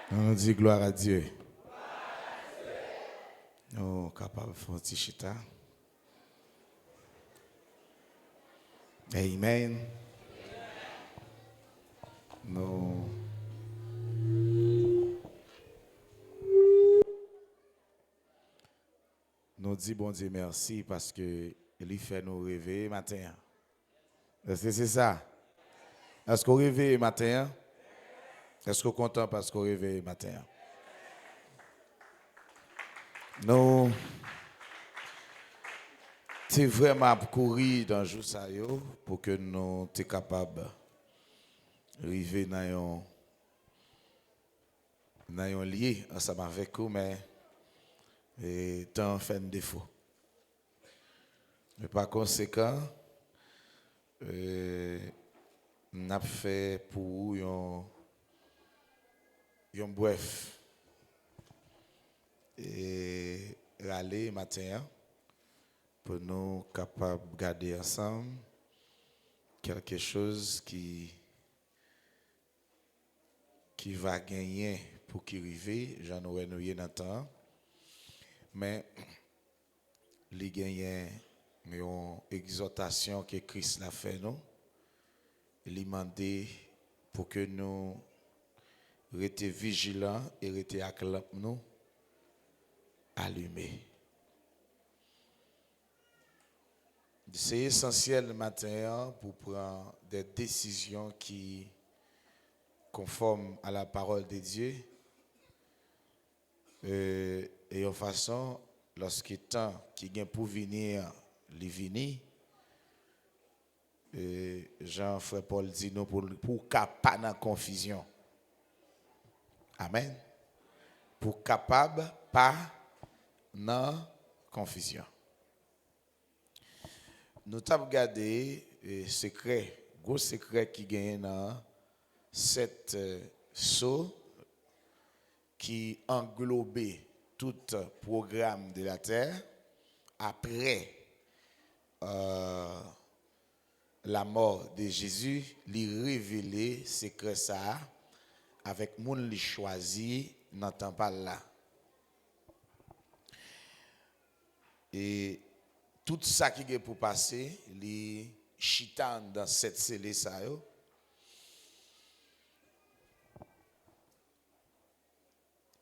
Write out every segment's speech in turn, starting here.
On dit gloire à Dieu. Nous sommes capables de faire un petit chita. Amen. Nous disons bon Dieu merci parce que il fait nous rêver matin. Est-ce que c'est ça? Est-ce qu'on réveille matin? Est-ce qu'on est content parce qu'on réveille matin? Nous c'est vraiment courir dans le jour ça pour que nous soyons capables d'arriver dans un lié ensemble avec vous, mais temps fait un défaut. Mais par conséquent, on a fait pour vous un bref et râler matin pour nous capables de garder ensemble quelque chose qui va gagner pour qui arrive, j'en aurais nous dans temps, mais les gagnants une exhortation que Christ l'a fait nous, il demandé pour que nous restions vigilants et restions avec lampe nous allumés. C'est essentiel le matin pour prendre des décisions qui conformes à la parole de Dieu et en façon lorsqu'il temps qui vient pour venir les venir Jean frère Paul dit nous pour capable dans confusion. Amen. Pour capable pas dans confusion. Nous avons regardé secret, gros secret qui gagne dans cette sceau qui englobait tout programme de la terre après la mort de Jésus, lui révéler secret ça avec moun li choisi dans temps pas là. Et tout ça qui est pour passer, les chitan dans cette scellée ça yo.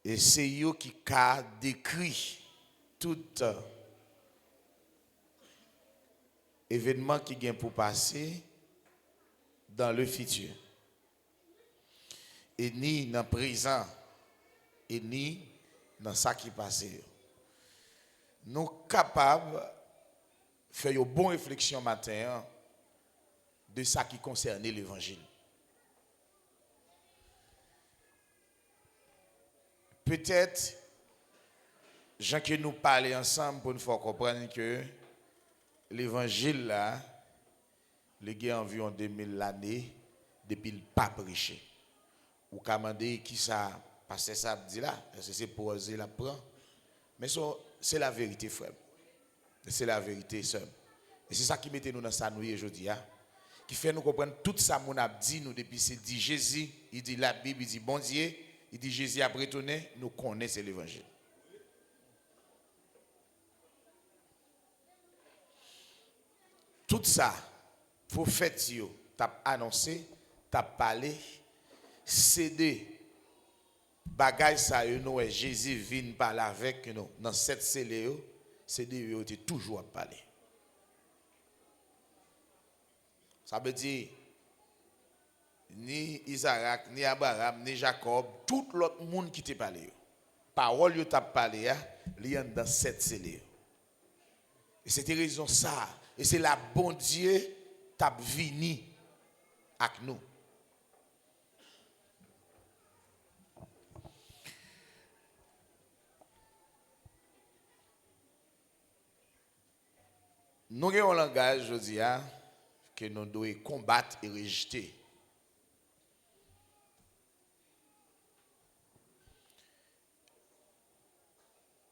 Et c'est yo qui a décrit tout événement qui vient pour passer dans le futur. Et ni dans le présent, et ni dans ça qui passe. Nous sommes capables de faire une bonne réflexion matin de ça qui concerne l'évangile. Peut-être, gens que nous parlons ensemble pour nous faire comprendre que l'évangile là, il y a environ 2000 années depuis le pape prêché. Ou qu'a demandé qui ça parce que ça dit là, est-ce que c'est pour oser la prendre? Mais c'est la vérité frère. C'est la vérité seule. Et c'est ça qui mettait nous dans sa nuit aujourd'hui qui fait nous comprendre tout ça mon a dit nous depuis c'est dit Jésus, il dit la Bible, il dit bon Dieu, il dit Jésus a retourné, nous connaissons l'évangile. Tout ça, prophète yo, t'a annoncé, t'a parlé, cédé, bagay ça yo nous Jésus vient parler avec nous dans cette cellule yo, cédé yo était toujours à parler. Ça veut dire ni Isaac, ni Abraham, ni Jacob, tout l'autre monde qui t'a parlé. Parole yo t'a parlé, li dans cette cellule. Et c'était raison ça. Et c'est la bon Dieu t'a venu avec nous. Nous avons un langage, je dis, que nous devons combattre et rejeter.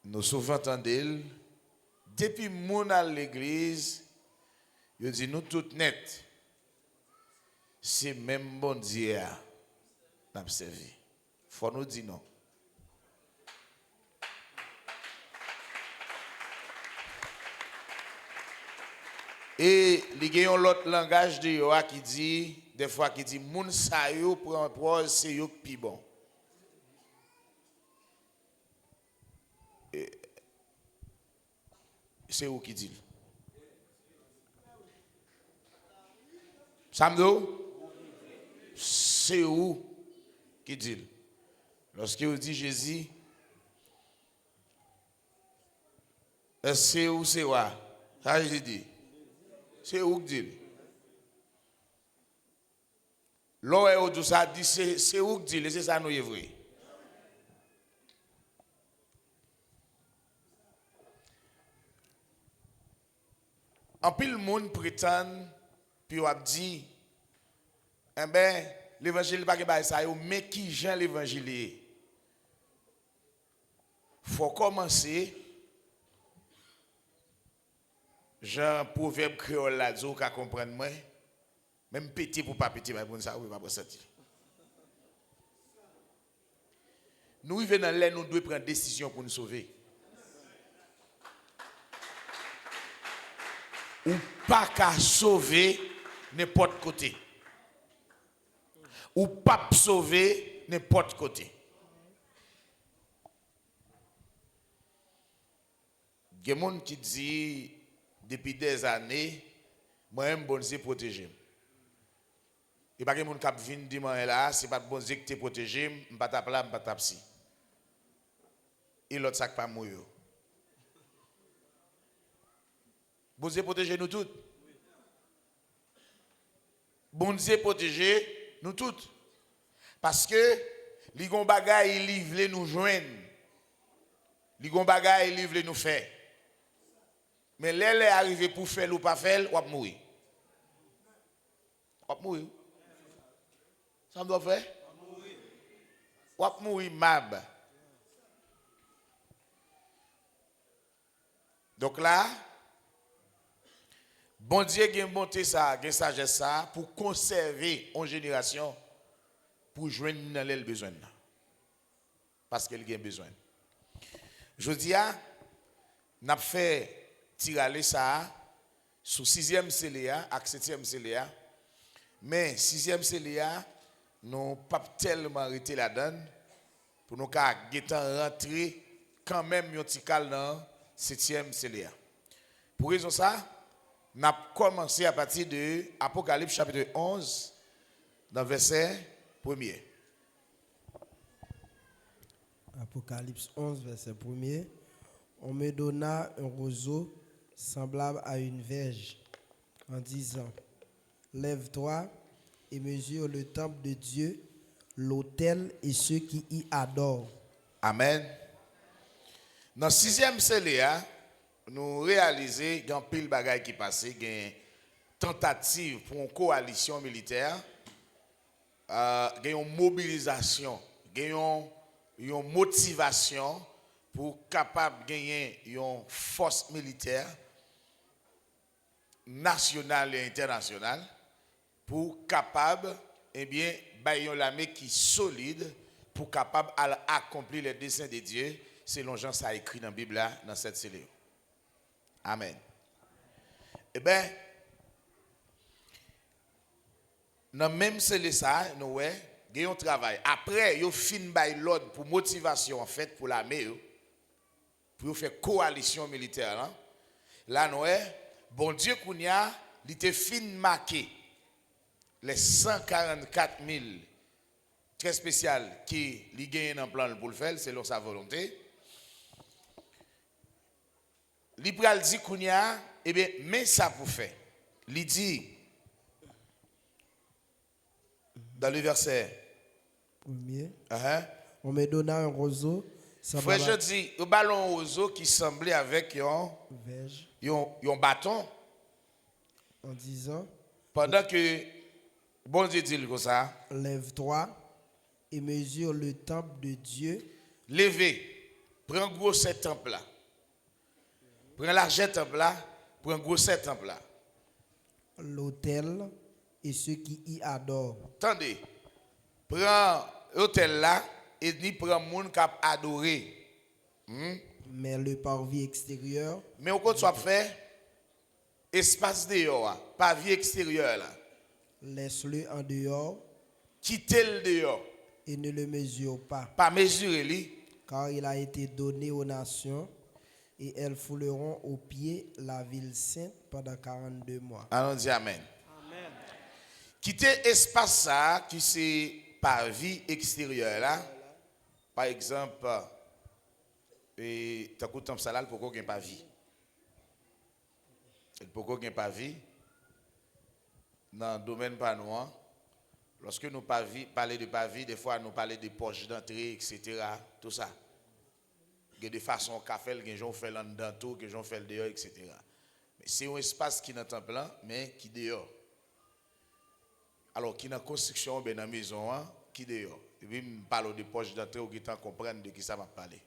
Nous souvent entendons, depuis mon à l'église, je dis nous tout net, c'est même bon Dieu n'a servi. faut nous dire non. Et il y a un autre langage de Yoa qui dit, des fois qui dit, moun sa yo prend prose, c'est yo qui bon. C'est où qui dit? Samdo? C'est où qui dit? Lorsque vous dit Jésus, c'est où c'est quoi? Ça je dis. C'est où qui dit? L'on où tout ça dit c'est où qui dit, c'est ça nous est vrai. En pile monde prétend puis on dit eh ben l'évangile pas que ça mais qui Jean l'évangile faut commencer Jean proverbe créole là zo ka comprendre moi même petit pour pas petit mais pour ça ou pas ressentir nous vivons dans l'air nous devons prendre décision pour nous sauver ou pas qu'à sauver n'importe côté. Ou pas sauver n'importe côté. Il y a des gens qui disent depuis des années, moi-même, bon Dieu protégé. Il n'y a pas de gens qui viennent dire là, c'est pas bon Dieu qui te protégé, je ne vais pas taper là, je ne vais pas taper ci. Et l'autre sac pas mouillé. Bon Dieu protégez nous toutes. Bon Dieu protégez nous toutes. Parce que les gon bagay il livre nous joindre. Les gon bagay il livre nous faire. Mais les arrivé pour faire ou pas faire, ou mourir. Ou mourir. Ça me doit faire ou mourir mab. Donc là bon Dieu a monté ça, a sagesse ça pour conserver en génération pour joindre dans le besoin. Parce qu'elle a besoin. Je dis n'a fait tirer ça sous 6e CLA avec 7e CLA. Mais 6e CLA nous pas tellement arrêté la donne pour nous rentrer quand même un petit cal dans 7e CLA. Pour raison ça nous avons commencé à partir de Apocalypse chapitre 11, dans verset 1er. Apocalypse 11, verset 1er. On me donna un roseau semblable à une verge, en disant, lève-toi et mesure le temple de Dieu, l'autel et ceux qui y adorent. Amen. Dans 6e CLA, nous réalisons qu'il y a un pile de bagaille qui passe, il y a une tentative pour une coalition militaire, il y a une mobilisation, il y a une motivation pour capable de gagner une force militaire nationale et internationale pour capable une armée qui est solide pour capable accomplir les desseins de Dieu selon Jean ça écrit dans la Bible là, dans cette série. Amen. Eh bien, dans même celle ça, nous avons un travail. Après, ils fin by l'ordre pour motivation en fait pour l'armée, pour faire coalition militaire. Hein? Là, nous bon Dieu qu'on y a, il était fin marqué les 144 000 très spécial qui li gagne un plan pour le faire selon sa volonté. Li pral dit kounya eh bien mais ça pour faire. Li dit dans le verset premier. On me donna un roseau. Frère, je dis, un ballon roseau qui semblait avec un bâton. En disant. Pendant que bon Dieu dit comme ça. Lève-toi et mesure le temple de Dieu. Levez, prends gros ce temple là. Prends l'argent temple là, prends gros ce temple là. L'autel et ceux qui y adorent. Attendez, prends l'autel là et ni prend moun k'ap adorer. Mais le parvis extérieur, Mais au côté soit fait espace dehors, pas vie extérieure là. laisse-le en dehors Quittez le dehors, et ne le mesure pas, pas mesurer lui. car il a été donné aux nations et elles fouleront aux pieds la ville sainte pendant 42 mois. Allons dire amen. Quitter espace ça qui c'est par vie extérieure là. Par exemple, et t'as coûté un salal pour qu'on pas vie. Pour qu'on pas vie dans le domaine pas nous. Lorsque nous parlons de pas vie, des fois nous parlons de poches d'entrée, etc. Tout ça. Il y a des façons qu'a fait, que les gens font dans tout, que les gens font dehors, etc. Mais c'est un espace qui est dans le plan, mais qui dehors. Alors, qui est dans la construction, dans la maison, qui dehors. Et puis, je parle de poches d'entrée, ou qui t'en comprennent de qui ça m'a parlé.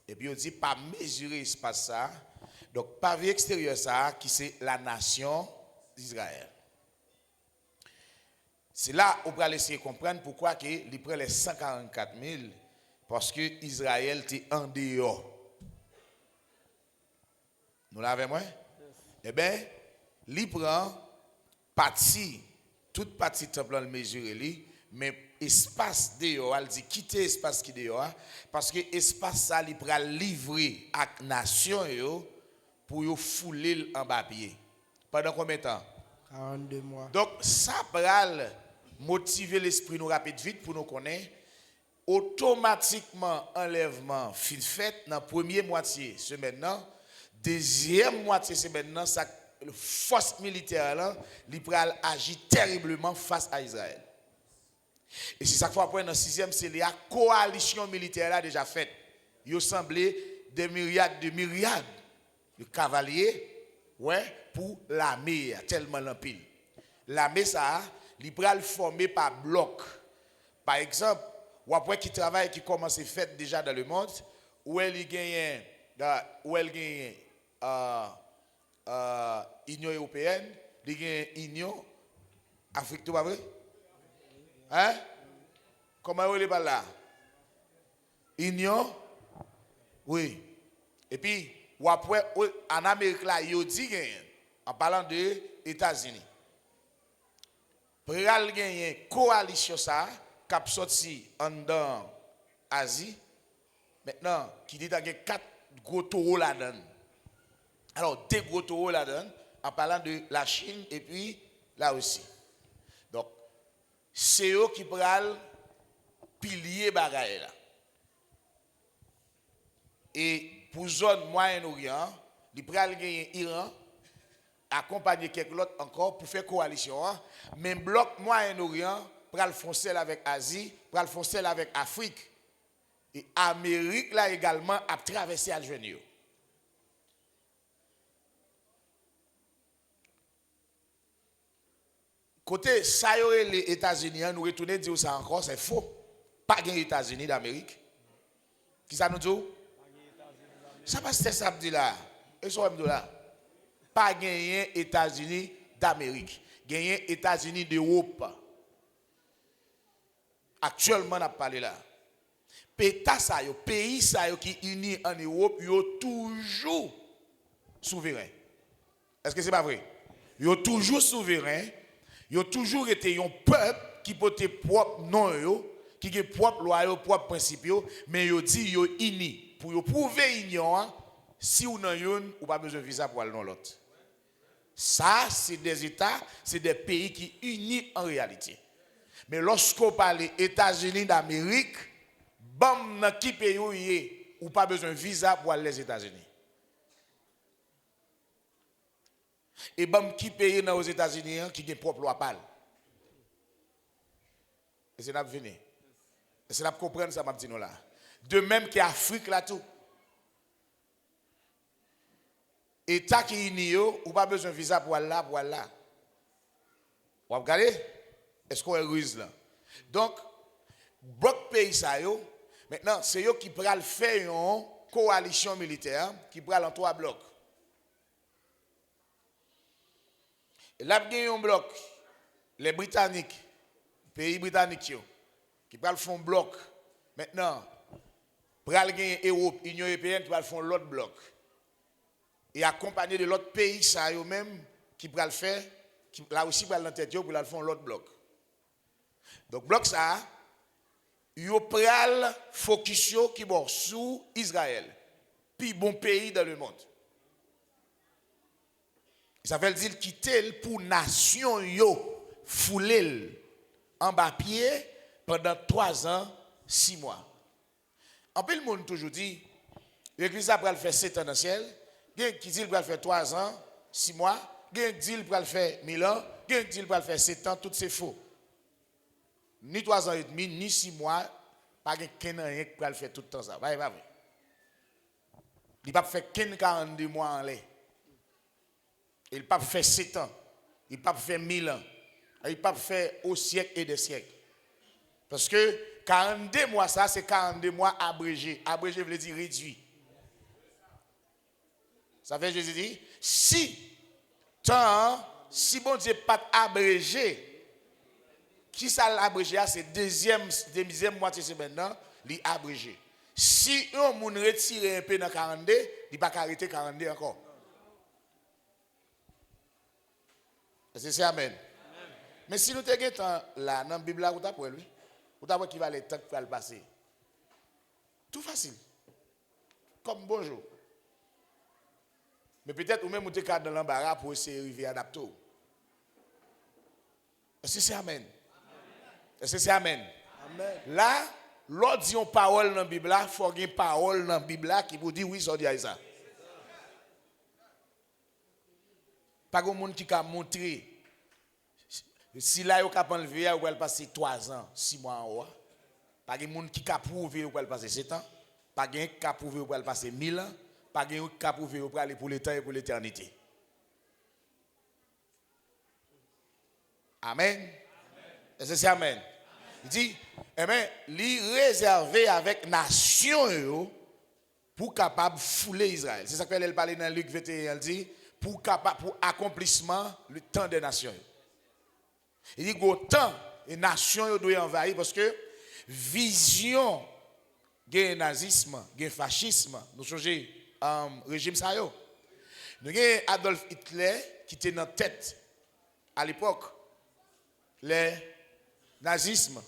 Et puis, on dit, pas mesurer l'espace ça. Donc, pas vie extérieure ça, qui c'est la nation d'Israël. C'est là où on va essayer de comprendre pourquoi il prend les 144 000, parce que Israël était en dehors. Nous l'avons, moi? Eh bien, il prend partie, toute partie de temple, le mesure, mais espace dehors, elle dit quitter espace qui dehors, parce que espace ça, il prend livrer à la nation pour yo fouler en bas pied. Pendant combien de temps? 42 mois. Donc, ça pral motiver l'esprit nous rapide vite pour nous connaître. Automatiquement, enlèvement fin fait dans la première moitié semaine. Deuxième moitié semaine, ça le force militaire là, il pral agir terriblement face à Israël. Et c'est ça qu'il faut apprendre dans la sixième, c'est la coalition militaire là déjà faite. Il a semblé des myriades de cavaliers, ouais, pour l'armée, tellement l'empile. L'armée ça, il pral formé par bloc. Par exemple, ou après qui travaille, qui commence à faire déjà dans le monde, où elle gagne, Union européenne, il gagne Union Afrique, tout va vrai? Hein? Comment vous parlez là? Union? Oui. Et puis, ou après, en Amérique là, il dit en parlant de États-Unis. Pral gagne coalition ça, cap sorti en dans Asie. Maintenant, qui dit qu'il y a 4 gros taureaux là-dedans. Alors, 2 gros taureaux là-dedans, en parlant de la Chine et puis la Russie. Donc, c'est eux qui pral pilier bagaille là. Et pour zone Moyen-Orient, ils pral gagner Iran, accompagner quelques autres encore pour faire coalition. Mais bloc Moyen-Orient pral foncer avec Asie, pral foncer avec Afrique. Et Amérique là également a traversé Algérie. Côté ça les États-Unis, nous retournons dire ça encore, c'est faux. Pas les États-Unis d'Amérique. Qui ça nous dit? Ça passe c'est ça dit là. Et ça me là. Pas gagner États-Unis d'Amérique, gagner États-Unis d'Europe. Actuellement on a parlé là. Pays ça qui unis en Europe, yo toujours souverain. Est-ce que c'est pas vrai? Yo toujours souverain. Yo toujours été un peuple qui porte propre nom qui a propre loi, propre principe mais yo dit yo uni pour yo prouver union si ou nan yon ou pas besoin de visa pour aller dans l'autre. Ça c'est des États, c'est des pays qui unissent en réalité. Mais lorsqu'on parle des États-Unis d'Amérique, bam nan qui pays ou pas besoin de visa pour aller aux États-Unis. Et bam qui pays dans aux États-Unis qui a propre loi parle. Et c'est là que venir. Et c'est là que comprendre ça m'a dit nous là. De même qu'Afrique là tout. État qui uni ou pas besoin de visa pour aller là pour aller là. Vous regardez? Est-ce qu'on est ruse là? Donc bloc pays ça yo. Maintenant c'est eux qui pral faire une coalition militaire qui pral en 3 blocs. Et là il y a un bloc les Britanniques, pays britanniques qui pral font bloc Maintenant, pour aller Europe, Union européenne, tu vas faire l'autre bloc. Et accompagné de l'autre pays, ça eux-mêmes, qui va le faire, qui là aussi va dans tête pour le faire l'autre bloc. Donc, bloc ça, yo pral focus qui bon sous Israël, puis bon pays dans le monde. Ça veut dire quitter pour nation yo fouler en bas pied pendant 3 ans, 6 mois. En peu le monde toujours dit l'église va le faire 7 ans dans le ciel, quelqu'un qui dit qu'il va le faire 3 ans, 6 mois, quelqu'un qui dit qu'il va le faire 1000 ans, quelqu'un qui dit qu'il va le faire 7 ans, tout c'est faux. Ni 3 ans et demi, ni 6 mois, pas quelqu'un qui va le faire tout le temps ça. Pas vrai. Il ne va pas faire 42 mois en l'air. Il ne peut pas faire 7 ans. Il ne peut pas faire 1000 ans. Il ne peut pas faire au siècle et des siècles. Parce que 42 mois, ça, c'est 42 mois abrégés. Abrégé veut dire réduit. Ça fait, Jésus dit, si bon Dieu pas abrégé, qui ça l'abrégé, c'est deuxième moitié c'est maintenant, l'abrégé. Si on retire un peu dans 42, il ne va pas arrêter 42 encore. C'est amen. Mais si nous avons là, dans la Bible, vous avez lui, vous avez qui va le temps qui va le passer. Tout facile. Comme bonjour. Mais peut-être ou même vous êtes dans l'embarras pour essayer d'arriver à adapter. Est-ce que c'est amen? Est-ce que c'est amen? Amen. Là, l'autre dit une parole dans la Bible, il faut qu'il y ait une parole dans la Bible qui vous dit oui, ça dit ça. Pas de monde qui a montré. Si là, vous avez enlevé, vous allez passer 3 ans, 6 mois en haut. Pas de monde qui a prouvé, vous allez passer 7 ans. Pas de monde qui a prouvé, vous allez passer 1000 ans. Pas de monde qui a prouvé, vous allez aller pour le temps et pour l'éternité. Amen. Est-ce que c'est amen? Amen. Il dit, eh bien, il réservé avec nation pour capable de fouler Israël. C'est ça qu'elle parle dans Luc 21, elle dit, pour accomplissement le temps des nations. Il dit qu'au temps, les nations doivent envahir parce que vision, il nazisme, il fascisme, nous changeons régime ça. Nous avons Adolf Hitler qui était dans la tête à l'époque, le nazisme.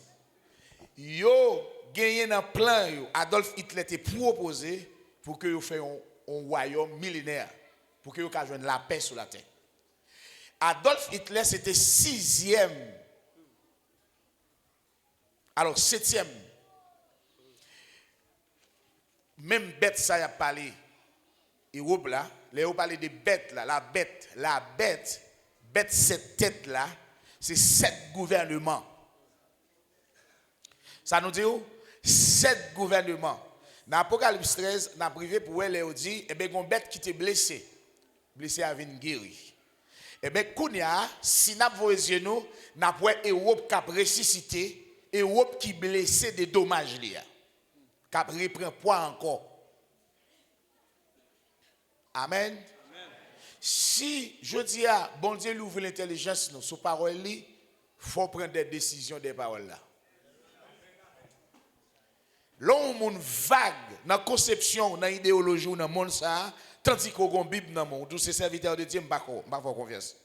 Yo gagné dans plan, Adolf Hitler était proposé pour que vous fassiez un royaume millénaire, pour que vous ayez la paix sur la terre. Adolf Hitler, c'était 6e. Alors, 7e. Même bête, ça y a parlé. Europe là, les ont parlé de bête là, la bête, cette tête là, c'est 7 gouvernements. Ça nous dit où? 7 gouvernements. Dans l'Apocalypse 13, dans le privé, pour elle, elle dit, eh bien, une bête qui était blessée à venir guérir. Eh bien, Kounia, si nous avons les yeux, nous avons Europe qui a ressuscité, Europe qui est blessée de dommages, qui a reprend poids encore. Amen. Amen. Si je dis à bon Dieu l'ouvre l'intelligence sur parole, il faut prendre des décisions des paroles là. L'on monde vague dans la conception, dans l'idéologie, dans le monde ça, tandis qu'on a une Bible dans le monde, tous ces serviteurs de Dieu, je ne vais pas confiance.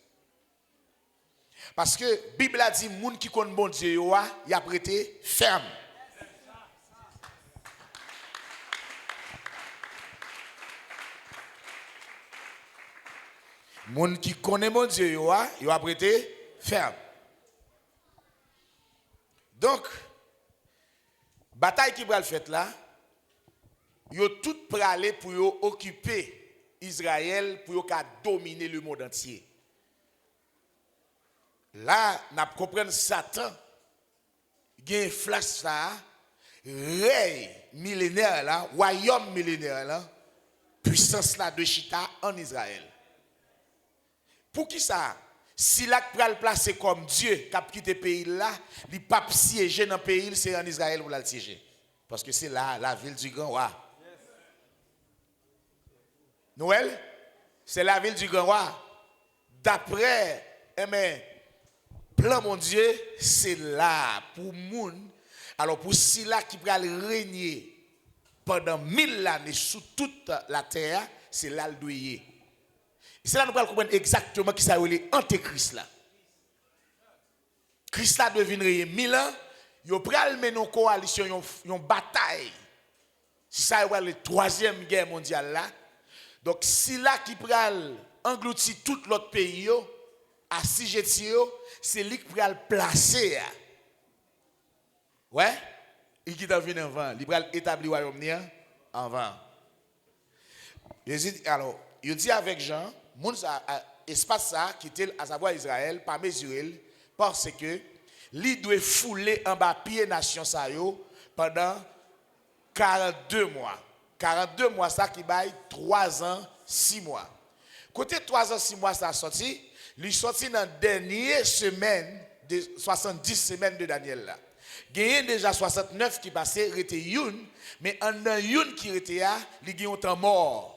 Parce que la Bible a dit, les gens qui connaissent bon Dieu, il a prêté ferme. Les gens qui connaissent bon Dieu, il a prêté ferme. Donc, la bataille qui va le faire là, ils ont tout prêt pour occuper Israël, pour dominer le monde entier. Là, nous comprenons Satan, il y a un flash ça, règne millénaire là, royaume millénaire là, puissance là de Chita en Israël. Pour qui ça? Si là pral le placer comme Dieu qui a quitté le pays là, il ne pas siéger dans le pays, c'est en Israël pour le siéger. Parce que c'est là la ville du grand roi. Noël, c'est la ville du grand roi. D'après, plan mon Dieu, c'est là pour moun Alors pour cela qui va régner pendant 1000 années sous toute la terre, c'est là le doyer. Et c'est là que nous allons comprendre exactement qui ça est l'antéchrist là. Christ là devine régner 1000 ans, il pral mener une coalition, une bataille. C'est ça est la troisième guerre mondiale là. Donc si là qui pral engloutir tout l'autre pays assujetti, c'est lui qui pral placer. Ouais? Il qui t'a venu avant, il pral établir le royaume avant. Alors, il dit avec Jean, espace ça qui était à savoir Israël, pas mesuré, parce que lui doit fouler en bas pied nation ça pendant 42 mois. 42 mois ça qui baille 3 ans, 6 mois. Côté 3 ans, 6 mois ça sorti, lui sorti dans la dernière semaine de 70 semaines de Daniel là. Gagné déjà 69 qui passait était une, mais en dans une qui était là, il gagne un temps mort.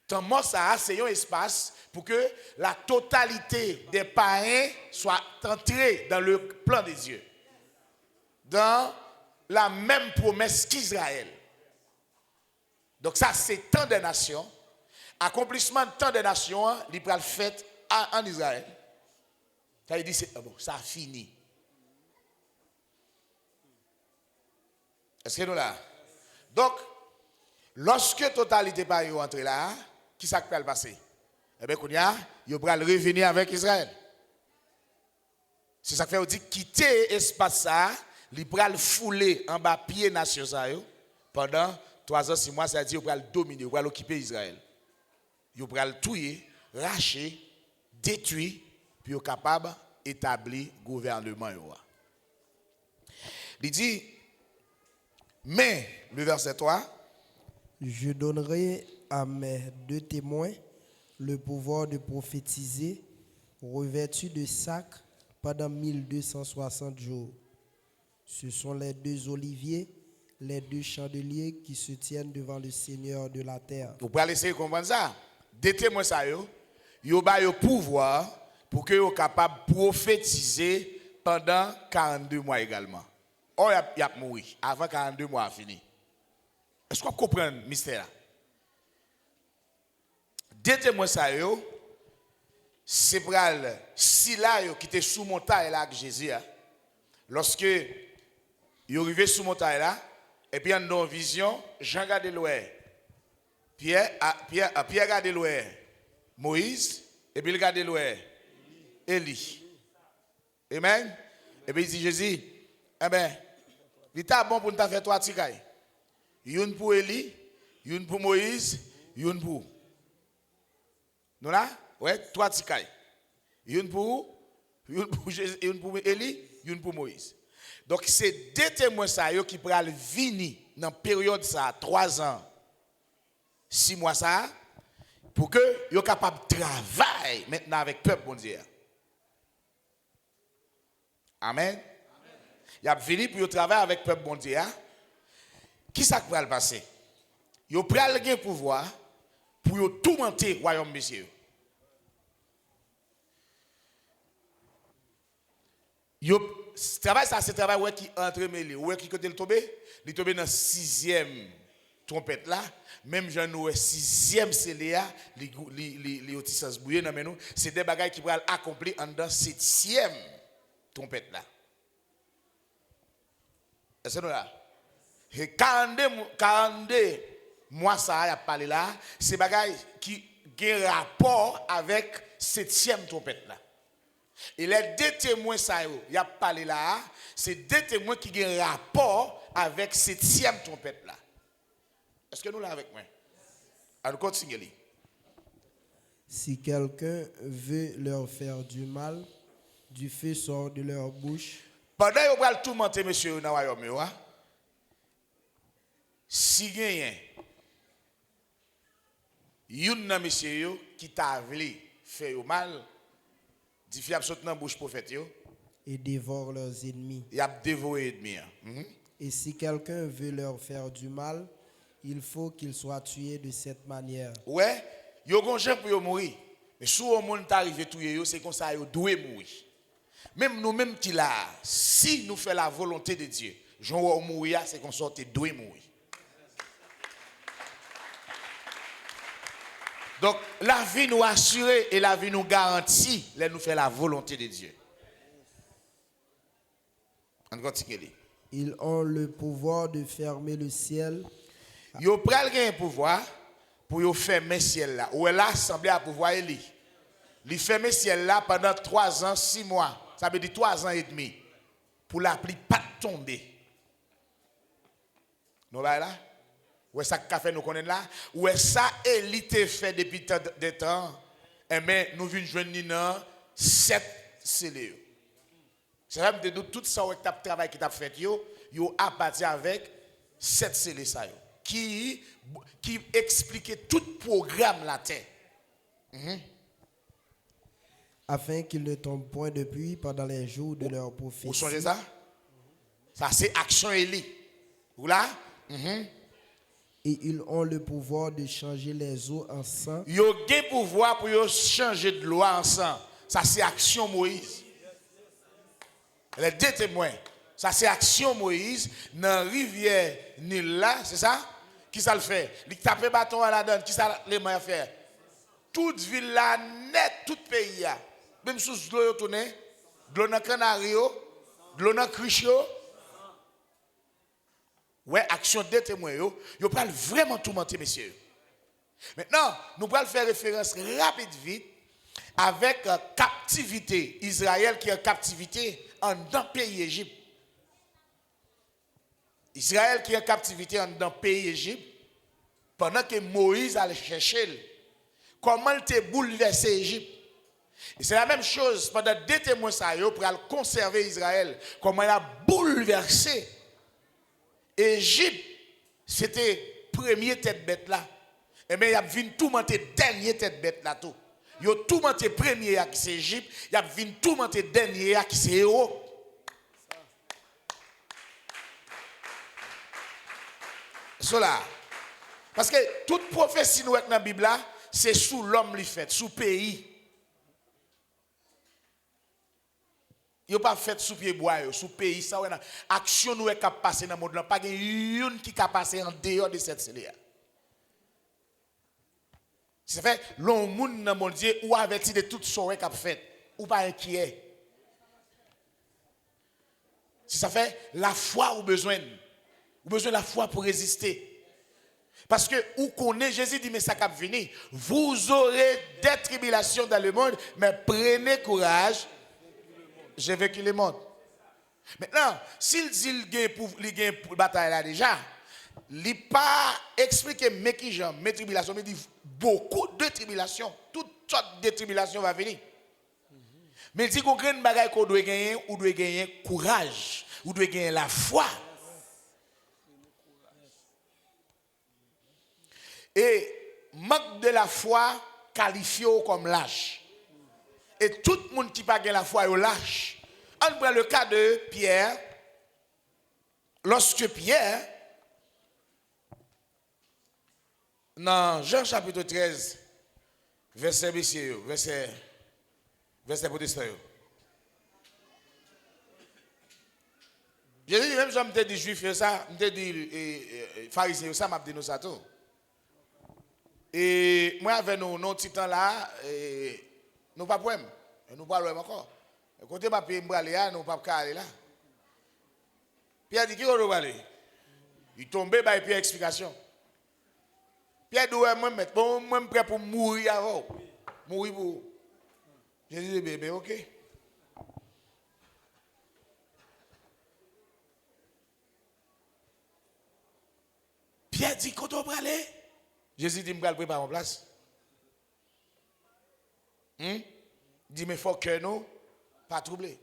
Temps mort ça c'est un espace pour que la totalité des païens soit entrée dans le plan des dieux. Dans la même promesse qu'Israël. Donc ça c'est tant de nations. Accomplissement de tant de nations, il va le fait en Israël. Ça il dit bon, ça a fini. Est-ce que nous là? Donc, lorsque totalité pas est entrée là, qui ça peut le passer? Eh bien, il va revenir avec Israël. C'est ça que fait, on dit quitter l'espace ça, il va le fouler en bas pied nation ça pendant 3 ans, 6 mois, c'est-à-dire il va le dominer, il va l'occuper Israël. Il va le tuer, racher, détruire, puis il est capable d'établir le gouvernement. Il dit, mais, le verset 3, je donnerai à mes 2 témoins le pouvoir de prophétiser, revêtus de sac pendant 1260 jours. Ce sont les 2 oliviers, les 2 chandeliers qui se tiennent devant le Seigneur de la terre. Vous pouvez essayer de comprendre ça. Des témoins, ça, ils ont le pouvoir pour qu'ils soient capables de prophétiser pendant 42 mois également. Oh, il a mouru avant 42 mois à fini. Est-ce qu'on comprend le mystère? Des témoins, ça, c'est pour si là, qui était sous montagne là avec Jésus, lorsque il est arrivé sous montagne là, et puis dans une vision, Jean regardait loin. Pierre regardait loin. Moïse, et puis il regardait loin. Élie. Amen. Et puis il dit Jésus, eh bien, il est bon pour nous faire 3 tikaï. Une pour Élie, une pour Moïse, une pour. Nous là? Ouais, 3 tikaï. Une pour Élie, une pour Moïse. Donc c'est 2 témoins ça qui pourraient venir dans la période ça 3 ans, 6 mois ça, pour que soient capables de travailler maintenant avec le peuple bon Dieu. Amen. Il a venu pour travailler avec le peuple bon Dieu. Qui ça va le passer? Il a pris le pouvoir pour tourmenter le royaume monsieur. Ce travail, ça, c'est un travail qui est entremêlé. Où est-ce qu'il est tombé? Il est tombé dans la 6e trompette là. Même jean nous 6e CLA, les otissas bouillés dans nous. C'est des bagages qui vont accomplir en dans 7e trompette là. Est-ce que nous là? Et 42 mois ça a parlé là, c'est des bagages qui ont rapport avec 7e trompette là. Et les 2 témoins, ça y a parlé là, c'est 2 témoins qui ont un rapport avec 7e trompette là. Est-ce que nous l'avons avec moi? Alors, continuez. Si quelqu'un veut leur faire du mal, du feu sort de leur bouche. Pendant que vous allez tout monter, monsieur, dans le royaume, si vous avez un monsieur qui t'a voulu faire mal, dit qu'il a sauté dans la bouche prophète et dévore leurs ennemis. Il a dévoré les ennemis. Et si quelqu'un veut leur faire du mal, il faut qu'il soit tué de cette manière. Ouais, il y a des gens pour mourir. Mais si le monde est arrivé à tuer, c'est comme ça, il doit mourir. Même nous-mêmes qui là, si nous faisons la volonté de Dieu, Jean mourir, c'est qu'on sorte doué mourir. Donc, la vie nous assure et la vie nous garantit, là nous fait la volonté de Dieu. On continue. Ils ont le pouvoir de fermer le ciel. Ils ont un pouvoir pour fermer le ciel là. Ou elle a semblé à pouvoir Élie. Il ferme le ciel là pendant 3 ans, 6 mois. Ça veut dire 3 ans et demi. Pour la pluie pas tomber. Nous là? Ou est-ce que fait nous connaissons là? Ou est-ce ça Élie fait depuis des temps? Eh bien, nous venons joindre 7 scellés. C'est vrai que tout ça, le travail qui t'a fait, yo a parti avec 7 scellés qui expliquait tout le programme la terre. Afin qu'ils ne tombent point de pluie pendant les jours de leur prophétie. Vous songez ça? Ça, c'est action Élie. Vous là? Et ils ont le pouvoir de changer les eaux en sang. Ils ont le pouvoir pour changer de l'eau en sang. Ça, c'est action Moïse. Les 2 témoins. Ça, c'est action Moïse dans la rivière Nil là, c'est ça? Qui ça le fait? Il tape bâton à la donne. Qui ça les moyens faire? Toute ville là, net, tout pays là. Même sous l'eau tourné, de l'eau dans Canario, de l'eau dans Crichio. Ouais, action 2 témoins, ils parlent vraiment tout mentir, messieurs. Maintenant, nous allons faire référence rapide, vite, avec captivité. Israël qui est en captivité en dans le pays Égypte. Israël qui est en captivité en dans le pays Égypte, pendant que Moïse allait chercher comment il a bouleversé l'Égypte. Et c'est la même chose pendant 2 témoins pour conserver Israël, comment il a bouleversé Égypte. C'était premier tête bête là. Et bien il a vu tout monter dernier tête bête là tout. Il a tout monté premier qui c'est Égypte, il a vu tout monter dernier qui c'est héros. Cela. Parce que toute prophétie nous dans la Bible là, c'est sous l'homme li fait, sous pays. Yo pas fait sous pied bois, sous pays ça ouais action nous est cap passer dans le monde là, pas une qui cap passer en dehors de cette cellule. C'est fait l'on monde dans mon Dieu ou averti de tout son cap fait ou pas inquiet. Si ça fait la foi ou besoin de la foi pour résister. Parce que où connaît Jésus dit mais ça cap venir, vous aurez des tribulations dans le monde, mais prenez courage. J'ai vécu le monde. Maintenant, s'il dit qu'il gagne pour bataille là déjà, il n'a pas expliqué mais qui j'aime, mes tribulations, mais il dit beaucoup de tribulations, toutes sortes de tribulations vont venir. Mais il dit qu'on gagne bagaille qu'on doit gagner, ou doit gagner courage, ou doit gagner la foi. Et manque de la foi qualifié comme lâche. Et tout le monde qui n'a pas la foi est lâche. On prend le cas de Pierre. Lorsque Pierre, dans Jean chapitre 13, verset protestant. Je dis même, je me dis juif, ça, je me dis pharisien, ça m'a dit nous ça tout. Et moi, avec nos titans là, nous pas problème. Nous parlons encore. Côté papier m'braler nous pas aller là. Pierre dit qui on aller. Il tombait bah Pierre explication. Pierre doit moi prêt pour mourir avant. Mourir pour. J'ai dit bébé OK. Pierre dit quand on va aller. Jésus dit m'bral préparer en place. Dit mais faut que nous pas troubler.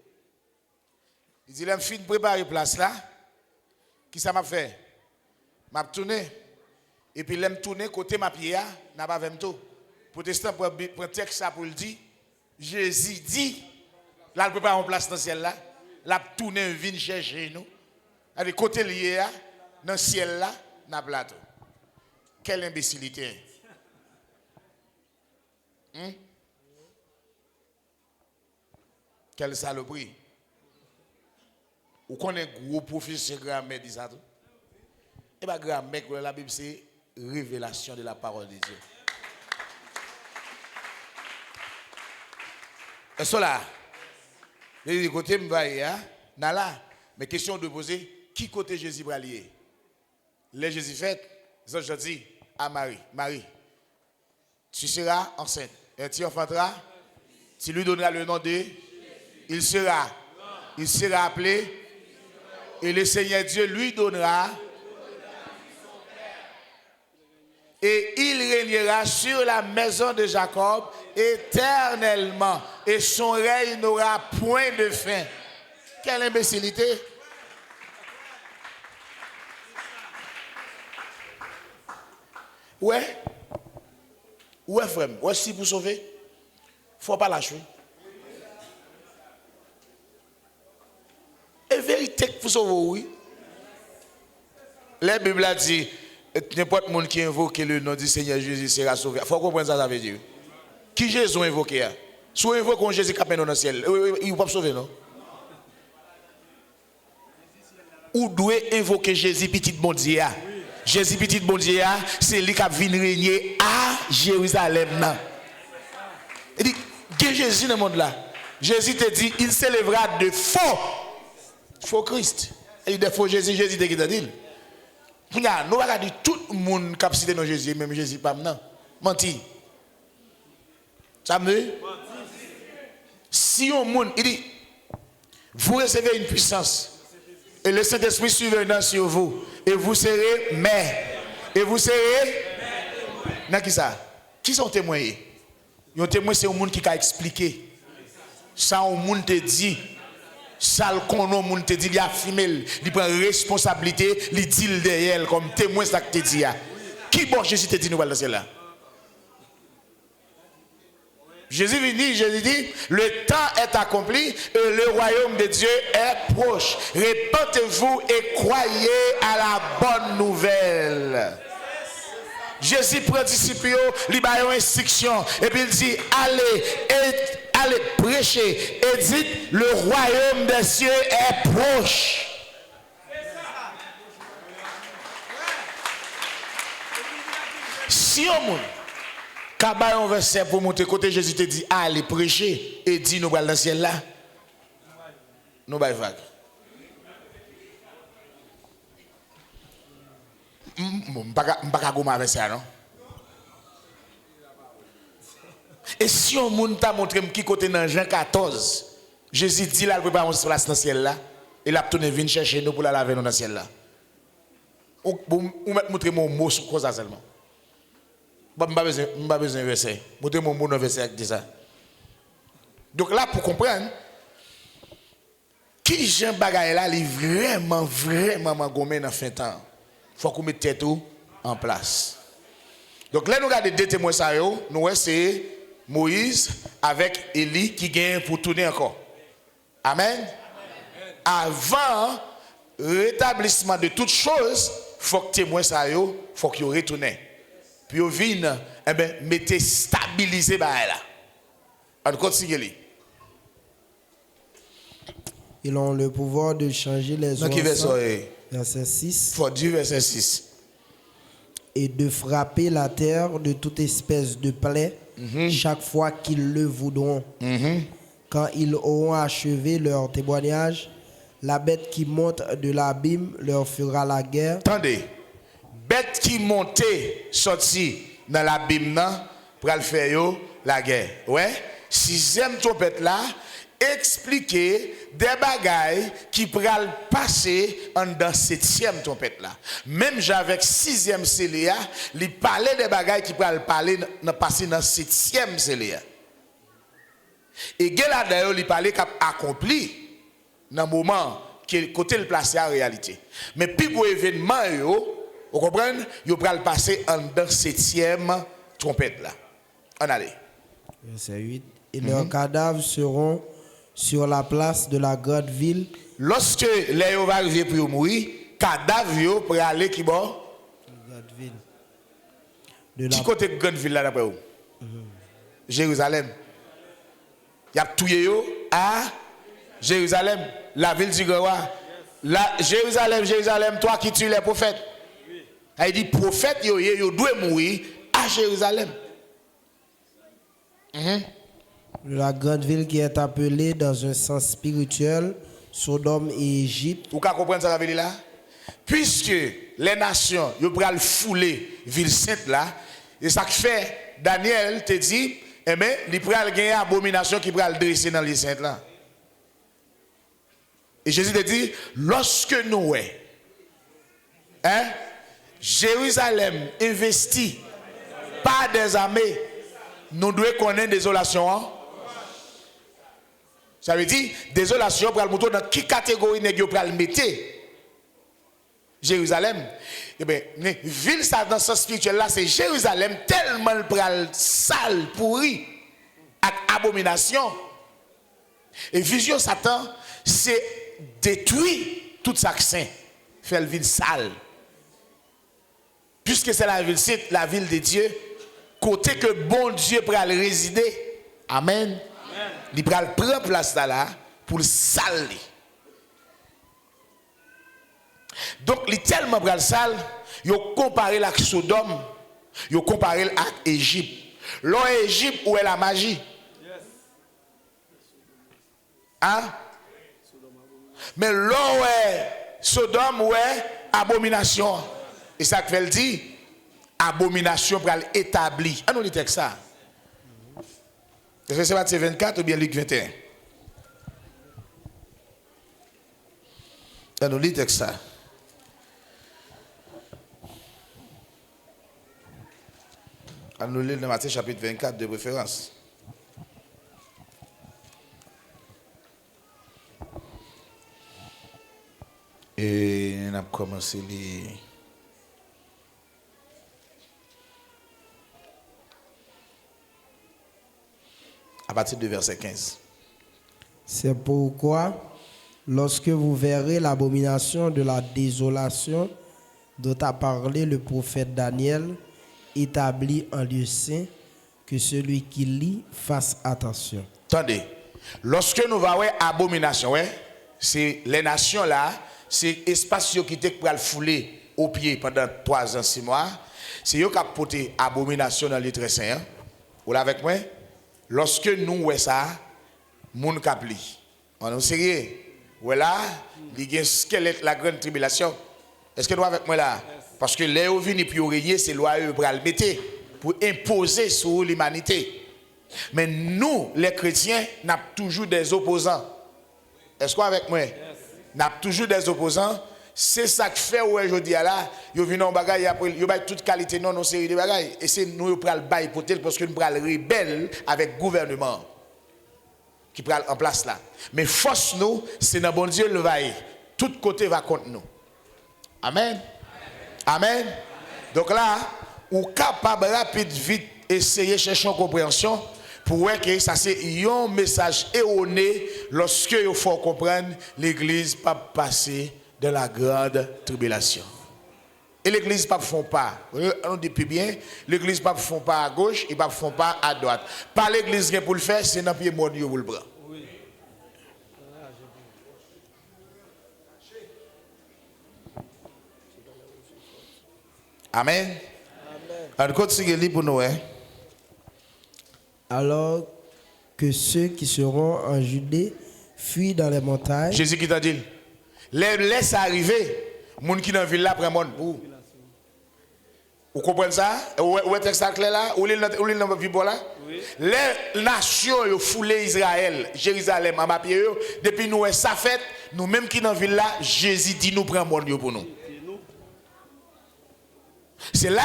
Il dit, là, je préparer place là. Qui ça m'a fait? M'a tourné. Et puis, là, je tourné côté ma pied, n'a pas même tout. Protestant pour texte ça pour le dire. Jésus dit, là, il prépare en place dans le ciel là. Là, tourné, vient chercher nous. Avec côté lié, dans le ciel là, n'a pas tout. Quelle imbécilité. Quelle saloperie. Ou qu'on est gros professeur grammaire dit ça tout. Et bien grammaire la Bible c'est révélation de la parole de Dieu. Et cela, les côtés me va là, mais question de poser, qui côté Jésus va lier? Les Jésus fait, je dis à Marie, Marie, tu seras enceinte, et tu enfanteras, tu lui donneras le nom de, il sera appelé, et le Seigneur Dieu lui donnera, et il régnera sur la maison de Jacob éternellement, et son règne n'aura point de fin. Quelle imbécilité! Ouais, frère, ouais, si pour sauver, il ne faut pas lâcher. Et vérité pour sauver, oui. La Bible a dit, n'importe qui qui invoque le nom du Seigneur Jésus sera sauvé. Il faut comprendre ça veut dire. Qui Jésus a invoqué? Si on invoque Jésus qui a dans le ciel, il ne peut pas sauver, non? Ou doit invoquer Jésus petit bon Dieu? Jésus petit bon Dieu, c'est lui qui a venu régner à Jérusalem. Il dit, que Jésus dans le monde là. Jésus te dit, il s'élèvera de faux Christ. Et de faux Jésus, Jésus te dit. Nous allons dire tout le monde qui a cité dans Jésus, même Jésus pas maintenant. Menti. Ça me? Si on monde, il dit, vous recevez une puissance. Et le Saint-Esprit survenant sur vous. Et vous serez mères. Et vous serez. N'a qui ça? Qui sont témoins? Les témoins, c'est un monde qui a expliqué. Ça, un monde te dit. Ça, le conon, monde te dit. Il a filmé. Il prend responsabilité. Il dit derrière comme témoin, ça que te dit. Qui bon Jésus te dit, nous allons là? Jésus dit, le temps est accompli et le royaume de Dieu est proche. Répentez-vous et croyez à la bonne nouvelle. Jésus prend disciples, il a une instruction et puis il dit, allez prêcher et dites, le royaume des cieux est proche. Si on monde Kabaye un verset pour monter côté Jésus te dit allez prêcher et dit nous allons dans le ciel là. Nous allons vague. M'pas gommer avec ça non. Et si on monde t'a montré qui côté dans Jean 14, Jésus dit là il prépare une place dans le ciel là et il a tourné venir chercher nous pour la laver nous dans le ciel là. Ou montrer mon mot sur quoi ça seulement. Je n'ai pas besoin de verset. Je vais vous montrer mon verset avec ça. Donc là, pour comprendre, qui Jean Bagaille là, il est vraiment gommé dans fin temps. Il faut qu'on mette tête en place. Donc là, nous regardons deux témoins, nous c'est Moïse avec Élie qui gagne pour tourner encore. Amen. Avant le rétablissement de toutes choses, il faut que témoins faut qu'ils retournent. Puis au vin, mettez stabilisé là. On continue. Ils ont le pouvoir de changer les encens. Verset 6. Faut dire verset 6. Et de frapper la terre de toute espèce de plaie chaque fois qu'ils le voudront. Quand ils auront achevé leur témoignage, la bête qui monte de l'abîme leur fera la guerre. Attendez. Bête qui montait, sorti dans l'abîme pour faire la guerre. Ouais. Sixième trompette là, expliquer des bagailles qui pourraient passer dans septième trompette là. Même avec sixième célia, il parlait des bagailles qui pourraient passer dans septième célia. Et là d'ailleurs, il parlait qu'a accompli dans le moment que côté le placé en réalité. Mais puis pour événement vous comprenez? Vous allez passer en dans septième trompette là. On allez. Verset 8. Et leurs cadavres seront sur la place de la grande ville. Lorsque les va arriver pour mourir, cadavres pour aller qui bon? Grande ville. Qui côté grande ville là d'après vous? Jérusalem. Il y a tué à Jérusalem, la ville du grand roi. Jérusalem, Jérusalem, toi qui tues les prophètes. Il dit, prophètes, ils doivent mourir à Jérusalem. La grande ville qui est appelée dans un sens spirituel, Sodome et Égypte. Vous comprenez ça, la ville là? Puisque les nations, ils prennent fouler ville sainte là, et ça fait, Daniel te dit, eh bien, ils prennent gagner abomination qui prennent dresser dans les saintes là. Et Jésus te dit, lorsque nous, Jérusalem investi par des armées, nous devons connaître désolation. Hein? Ça veut dire, désolation pour le montrer dans quelle catégorie nous pour le mettre. Jérusalem. Eh bien, ville ça dans ce spirituel là, c'est Jérusalem tellement le sale, pourri, avec abomination. Et vision Satan, c'est détruire tout ça saint, faire la ville sale. Puisque c'est la ville sainte, la ville de Dieu, côté que bon Dieu pourra résider. Amen. Il pourra prendre place là pour le saler. Donc, il est tellement pour le sale, il a comparé avec Sodome, il a comparé avec Égypte. L'en Égypte, où est la magie? Hein? Mais l'en est Sodome, où est abomination? Et ça fait le dire, abomination pour l'établir. Ah, nous lisons texte ça. Est-ce que c'est Matthieu 24 ou bien Luc 21? Ah, nous lisons texte ça. Ah, nous lisons dans Matthieu chapitre 24 de préférence. Et on a commencé les... à partir du verset 15. C'est pourquoi, lorsque vous verrez l'abomination de la désolation dont a parlé le prophète Daniel, établi en lieu saint, que celui qui lit fasse attention. Attendez, lorsque nous voyons abomination, c'est les nations là, c'est l'espace qui était pour le fouler au pied pendant 3 ans, 6 mois. C'est eux qui ont porté abomination dans les très saints. Vous l'avez avec moi? Lorsque nous voyons ça, moun kapli. On est sérieux? Voilà, il y a un squelette la grande tribulation. Est-ce que nous avec moi là? Parce que les venus pour régner, c'est loi pour le mettre, pour imposer sur l'humanité. Mais nous, les chrétiens, nous avons toujours des opposants. Est-ce que vous avec moi? Nous avons toujours des opposants. C'est ça que fait aujourd'hui là, yo vinn en bagaille après yo bay toute qualité non série de bagaille et c'est nous pral bail potel parce que nous pral rebelle avec gouvernement qui pral en place là. Mais force nous, c'est dans bon Dieu le vaille. Tout côté va contre nous. Amen. Amen. Donc là, ou capable rapide vite essayer chercher une compréhension pour voir que ça c'est un message erroné lorsque il faut comprendre l'église pas passer de la grande tribulation. Et l'église ne font pas. On dit plus bien, l'église ne font pas à gauche et ne font pas à droite. Pas l'église qui pour le faire, c'est dans le pied mort pour le prendre. Amen. On continue pour nous. Alors que ceux qui seront en Judée fuient dans les montagnes. Jésus qui t'a dit. Laisse arriver, les gens qui sont dans la ville là, prennent vous. Vous comprenez ça? Où est ça clair là? Où est le Bible là? Les nations ont foulé Israël, Jérusalem, en papier. Depuis nous, ça fait, nous-mêmes qui sont dans la ville là, Jésus dit nous prenons bon pour nous. C'est là,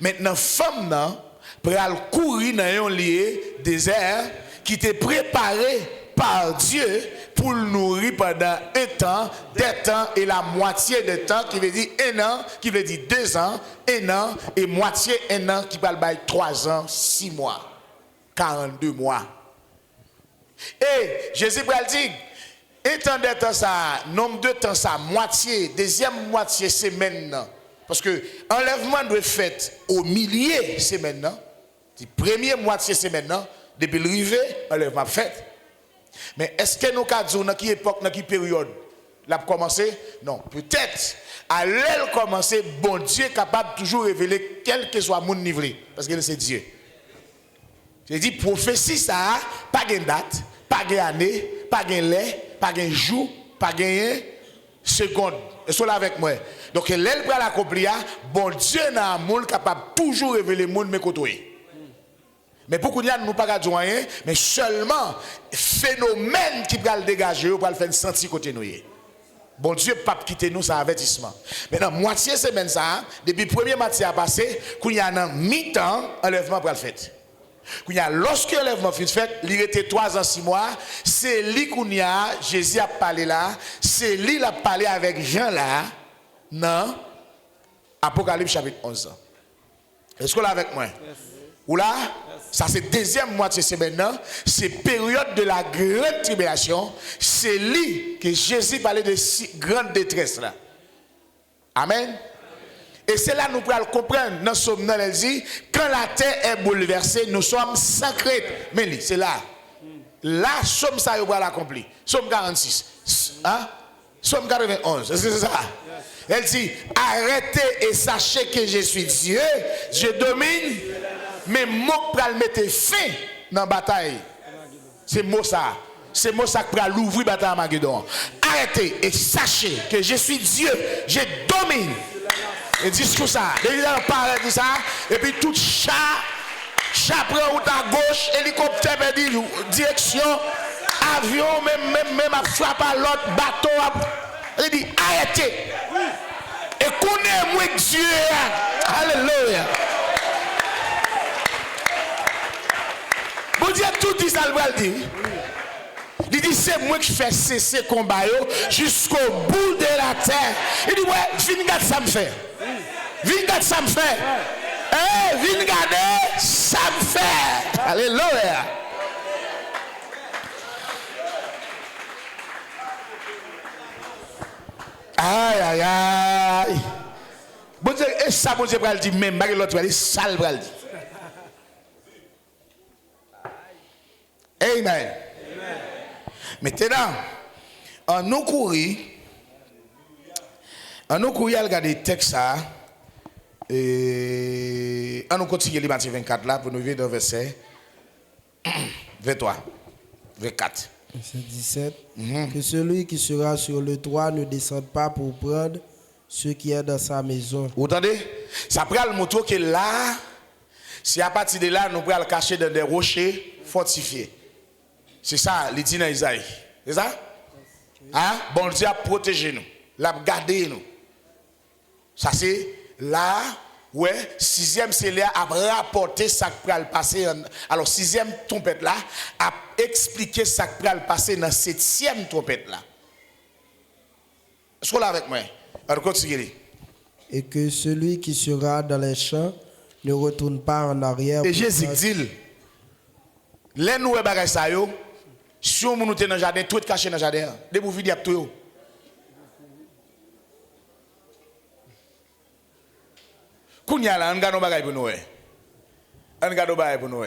maintenant, femme, pour courir dans un lieu désert qui était préparé par Dieu pour le nourrir pendant un temps, des temps et la moitié de temps, qui veut dire 1 an, qui veut dire 2 ans, 1 an et moitié 1 an, qui va le 3 ans, 6 mois, 42 mois. Et Jésus va dire, étant de temps ça, nombre de temps ça, moitié, deuxième moitié semaine, parce que enlèvement doit être fait au milieu semaine, la première moitié semaine, depuis le rivet, enlèvement fait. Mais est-ce que nous avons dit dans quelle époque, dans quelle période l'a commencé? Non, peut-être à l'aile commencer, bon Dieu est capable de toujours révéler quel que soit mon niveau, parce que c'est Dieu. J'ai dit prophétie ça, pas de date, pas de année, pas de lait, pas de jour, pas de seconde. Et cela avec moi. Donc l'aile pour l'accomplir, bon Dieu n'a un monde capable de toujours révéler le monde mais côtoyer. Mais beaucoup de gens ne nous pas dire rien, mais seulement phénomène qui va le dégager pour le faire sentir côté nous. Bon Dieu, pas quitter nous, c'est un avertissement. Maintenant, moitié semaine ça, depuis le premier matin à passer, quand il y a un mi-temps, enlèvement pour le fait. Lorsque l'enlèvement fut fait, il était 3 ans, 6 mois, c'est lui qu'on y a, Jésus a parlé là, c'est lui qui a parlé avec Jean là, non, Apocalypse chapitre 11. Est-ce que vous êtes avec moi? Yes. Ou là, ça c'est deuxième moitié semaine, c'est période de la grande tribulation, c'est lui que Jésus parlait de si grande détresse là. Amen. Et c'est là que nous pouvons comprendre dans Somme, elle dit, quand la terre est bouleversée, nous sommes sans crainte. Mais c'est là. Là, Somme ça va l'accomplir. Somme 46. Hein? Somme 91. C'est ça. Elle dit, arrêtez et sachez que je suis Dieu, je domine, mais moi pour le mettre fin dans la bataille. C'est mot ça. C'est mot ça pour l'ouvrir la bataille à Magédon. Arrêtez et sachez que je suis Dieu, je domine. Et discours ça, il parle de ça, et puis tout chat prend route à gauche, hélicoptère perdu direction, avion, même à frappe à l'autre bateau. Il dit arrêtez. Et connaissez-moi Dieu. Alléluia. Bon Dieu tout dit ça, il va le dire. Il dit c'est moi qui fais cesser le combat jusqu'au bout de la terre. Il dit ouais, viens regarder ça me fait. Viens regarder ça me fait. Viens regarder ça me fait. Alléluia. Aïe aïe aïe. Bon Dieu, et ça bon Dieu va le dire même, mais l'autre va dire ça le va le dire. Amen. Maintenant, en nous courir, à regarder le texte, et on nous continue le Matthieu 24 là pour nous vivre dans le verset 23, 24. Verset 17. Que celui qui sera sur le toit ne descende pas pour prendre ce qui est dans sa maison. Vous entendez? Ça prend le moto que là, c'est à partir de là, nous pourrons le cacher dans des rochers fortifiés. C'est ça, il dit dans Isaïe. C'est ça? Hein? Bon Dieu a protégé nous. Il a gardé nous. Ça c'est là, ouais, 6e c'est là, a rapporté ça qui va le passer. Alors 6e trompette là, a expliqué ça qui va le passer dans 7e trompette là. Est-ce que vous avec moi? On continue. Et que celui qui sera dans les champs ne retourne pas en arrière. Et Jésus dit, les nous bagay ça yo, si on nous dans le jardin, tout est caché dans le jardin. Dès que vous videz tout. Kounya la, on garde nos bagages pour nous. On garde nos bagages pour nous.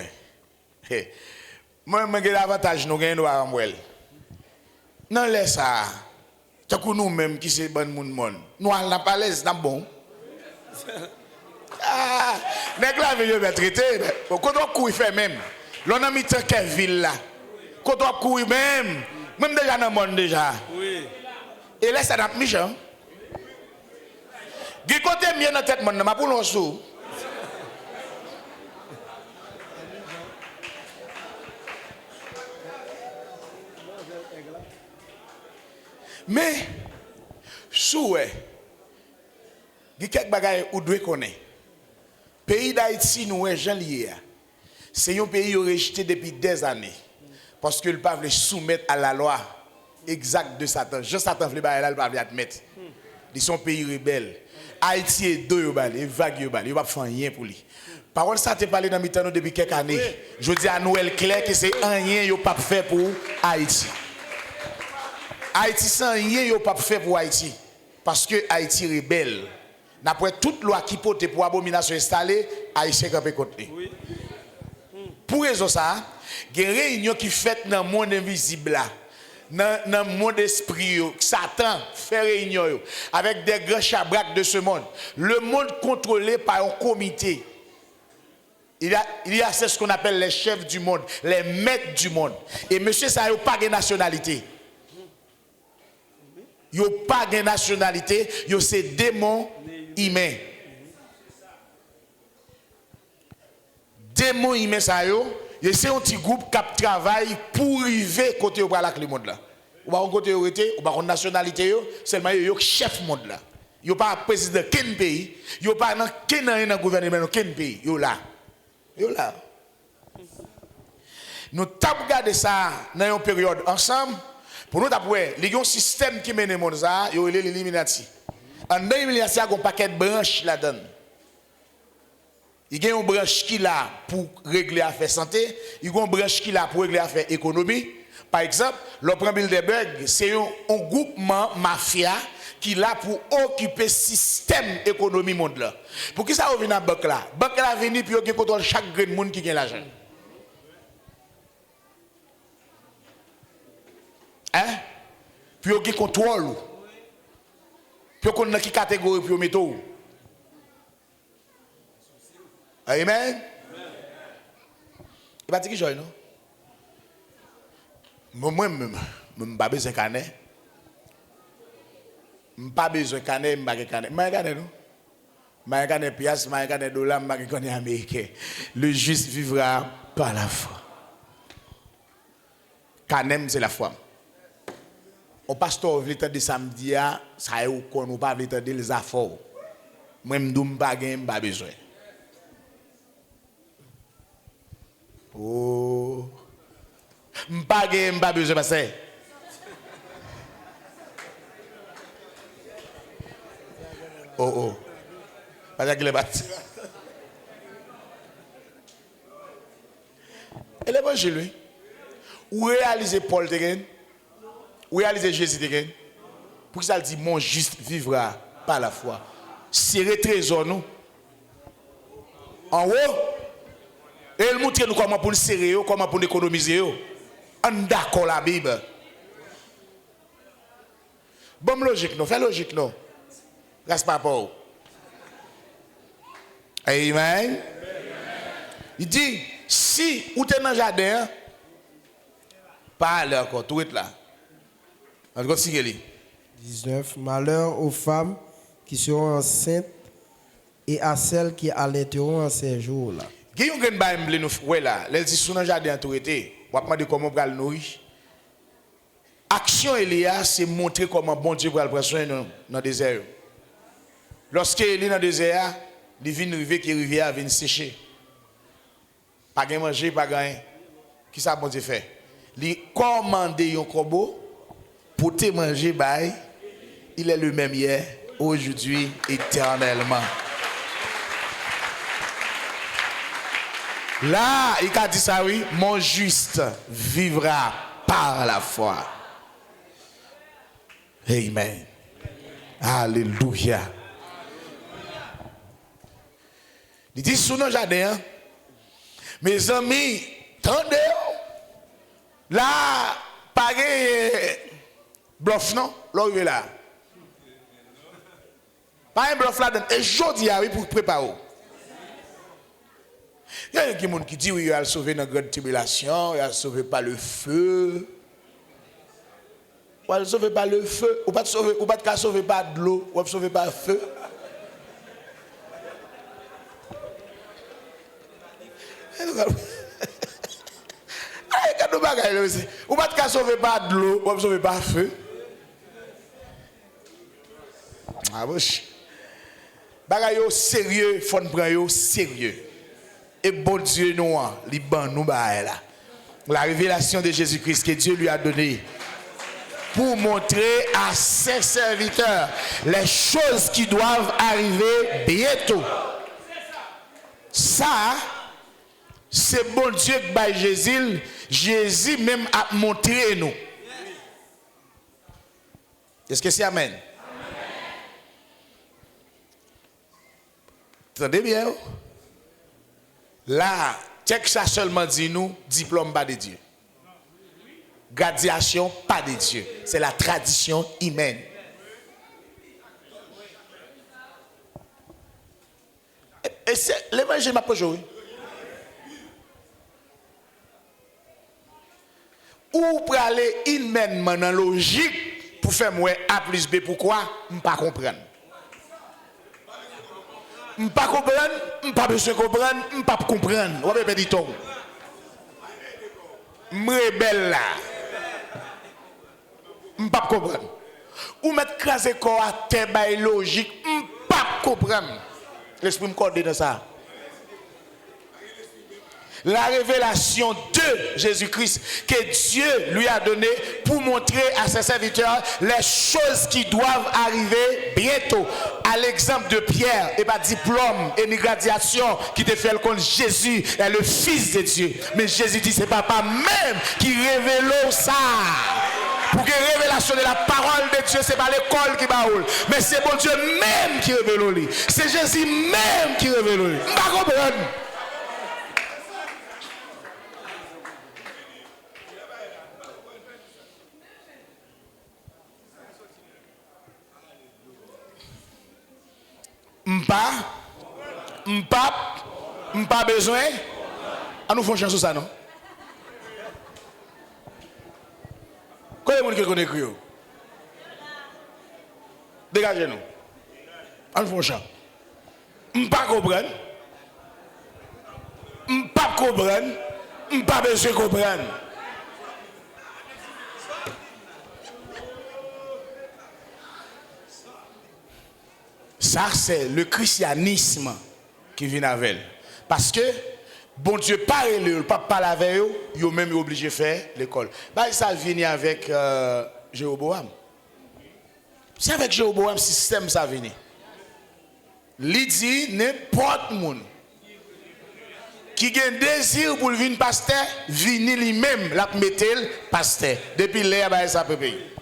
Moi, j'ai l'avantage nous gagnons à Amwell. Non, laisse ça. C'est que nous-mêmes qui sommes bon monde. Nous, on n'a pas l'aise, c'est bon. Ah, nèg la veut bien traiter. Quand on couille fait même. L'on a mis quelle ville là. Quand on couille même déjà dans le monde déjà. Oui. Et là ça n'a pas mis Jean. Qui côté mieux dans tête monde, ma pour nous sous. Mais sous il y a quelques bagages où doit connaître. Pays d'Haïti nous est Jean lié. C'est un pays rejeté depuis des années parce que le pas veut soumettre à la loi exacte de Satan. Jean Satan veut pas là le pas veut admettre. Ils sont pays rebelles. Haïti est deux et vague il va faire rien pour lui. Parole ça t'ai parlé dans mi-temps depuis quelques années. Je dis à Noël clair que c'est rien yo pas fait pour Haïti. Haïti sans rien yo pas fait pour Haïti parce que Haïti rebelle. D'après toute loi qui porte pour abomination installée, Haïtien campé côté. Pour raison ça, il y a une réunion qui fait dans le monde invisible là. Dans le monde esprit, Satan fait réunion avec des grands chabraques de ce monde. Le monde contrôlé par un comité. Il y a ce qu'on appelle les chefs du monde, les maîtres du monde. Et monsieur, ça n'a pas de nationalité. Il n'y a pas de nationalité, il y a ces démons humains. Démons humains, ça y est, c'est un petit groupe qui travaille pour arriver côté où le monde là. Ou pas côté où était, ou pas nationalité, seulement il y a chef monde là. Il n'y a pas président de quel pays, il n'y a pas dans gouvernement de quel pays, il y a là. Yo là. Nous avons regardé ça dans une période ensemble. Pour nous, il y a un système qui mène le monde, il y a l'Illuminati. En l'Illuminati, il y a un paquet de branches là-dedans. Il y a une branche qui est là pour régler l'affaire santé, il y a une branche qui est là pour régler l'affaire économie. Par exemple, le premier Bilderberg, c'est un groupement mafia qui est là pour occuper le système économique monde là. Pour qui ça revient à la banque là? La banque là vient puis il contrôle chaque grain de monde qui a l'argent. Hein? Puis il contrôle. Puis il connaît qui catégorie puis il met tout. Amen. Il va dire qui joue non? Moi je n'ai pas besoin de canet. Je n'ai pas besoin de canet, je n'ai pas besoin de canet. Je n'ai pas besoin de pièces, je n'ai pas besoin de dollars, je n'ai pas besoin de américain. Le juste vivra par la foi. Canem, c'est la foi. Au pasteur, vous voulez samedi, ça est où qu'on n'a pas besoin les affaires. Moi, je n'ai pas besoin. Oh. Je n'ai pas besoin de ça. Oh. Pas de battre. Et l'évangile, lui, où réaliser Paul Tegen, où réaliser Jésus Tegen, pour que ça dit, mon juste vivra par la foi. Serrer trésor, nous. En haut, et il montre nous comment pour le serrer, comment pour l'économiser. On d'accord la Bible. Bon logique, non, fais logique, non. Reste pas pour. Amen. Il dit, si vous êtes dans le jardin, parle encore, tout est là. On va continuer. 19. Malheur aux femmes qui seront enceintes et à celles qui allaiteront en ces jours-là. Il y a un grand bain nous ouais là, les dit sous dans jardin tout été, on va demander comment on va le nourrir. Action Elia c'est montrer comment bon Dieu va le prendre soin dans le désert. Lorsque il est dans le désert, il vient river qui rivière vient sécher. Pas gain manger, pas gain. Qui ça bon Dieu fait? Il commande un corbeau pour te manger bail. Il est le même hier, aujourd'hui, éternellement. Là, il a dit ça, oui, mon juste vivra par la foi. Amen. Alléluia. Il dit sous nos jardins, mes amis, tendez, là, pas de bluff, non? Là, là. Pas un bluff là, et je dis, oui, pour préparer. Il y a des gens qui disent, oui, il a sauvé dans la grande tribulation, il a sauvé par le feu. Ou il a sauvé par le feu, ou pas sauver par de l'eau, ou pas sauver par le feu. Ou pas sauver par de l'eau, ou pas sauver par le feu. Ah, bouche. Bagaille sérieux, faut prendre sérieux. Et bon Dieu nous, nous là. La révélation de Jésus-Christ que Dieu lui a donnée pour montrer à ses serviteurs les choses qui doivent arriver bientôt. Ça, c'est bon Dieu que by Jésus, Jésus même a montré nous. Est-ce que c'est Amen? Attendez bien. Là, Texte ça seulement dit nous, diplôme pas de Dieu. Graduation pas de Dieu. C'est la tradition humaine. Et c'est l'évangile m'a pas joué. Ou pour aller humainement dans la logique pour faire moi A plus B, pourquoi? Je ne pas comprendre. Je ne pas comprendre, je ne pas besoin de comprendre, je ne pas comprendre. Vous avez dit tout. Je rebelle là. Je ne pas comprendre. Ou mettre crasé corps à terre by logique, je ne pas comprendre. L'esprit me corde dans ça. La révélation de Jésus-Christ que Dieu lui a donné pour montrer à ses serviteurs les choses qui doivent arriver bientôt. À l'exemple de Pierre, et pas diplôme et ni graduation qui te fait le compte, Jésus est le Fils de Dieu. Mais Jésus dit c'est papa même qui révèle ça. Pour que la révélation de la parole de Dieu, ce n'est pas l'école qui baoule, mais c'est bon Dieu même qui révèle lui. C'est Jésus même qui révèle lui. Pas comprendre. M'pas besoin. À nous faire chance sur ça, non? Combien de gens qui connaissent écrit? Dégagez-nous. À nous faire chance. M'pas comprendre. M'pas comprendre. M'pas besoin de comprendre. Ça, c'est le christianisme qui vient avec elle. Parce que, bon Dieu parle, le pape parle avec eux, ils ont même obligé de faire l'école. Bah, ça vient avec Jéroboam. C'est avec Jéroboam, le système, ça vient. Il dit, n'importe monde qui a un désir pour venir pasteur, vini lui-même, la mettre pasteur. Depuis là, bah, ça peut payer.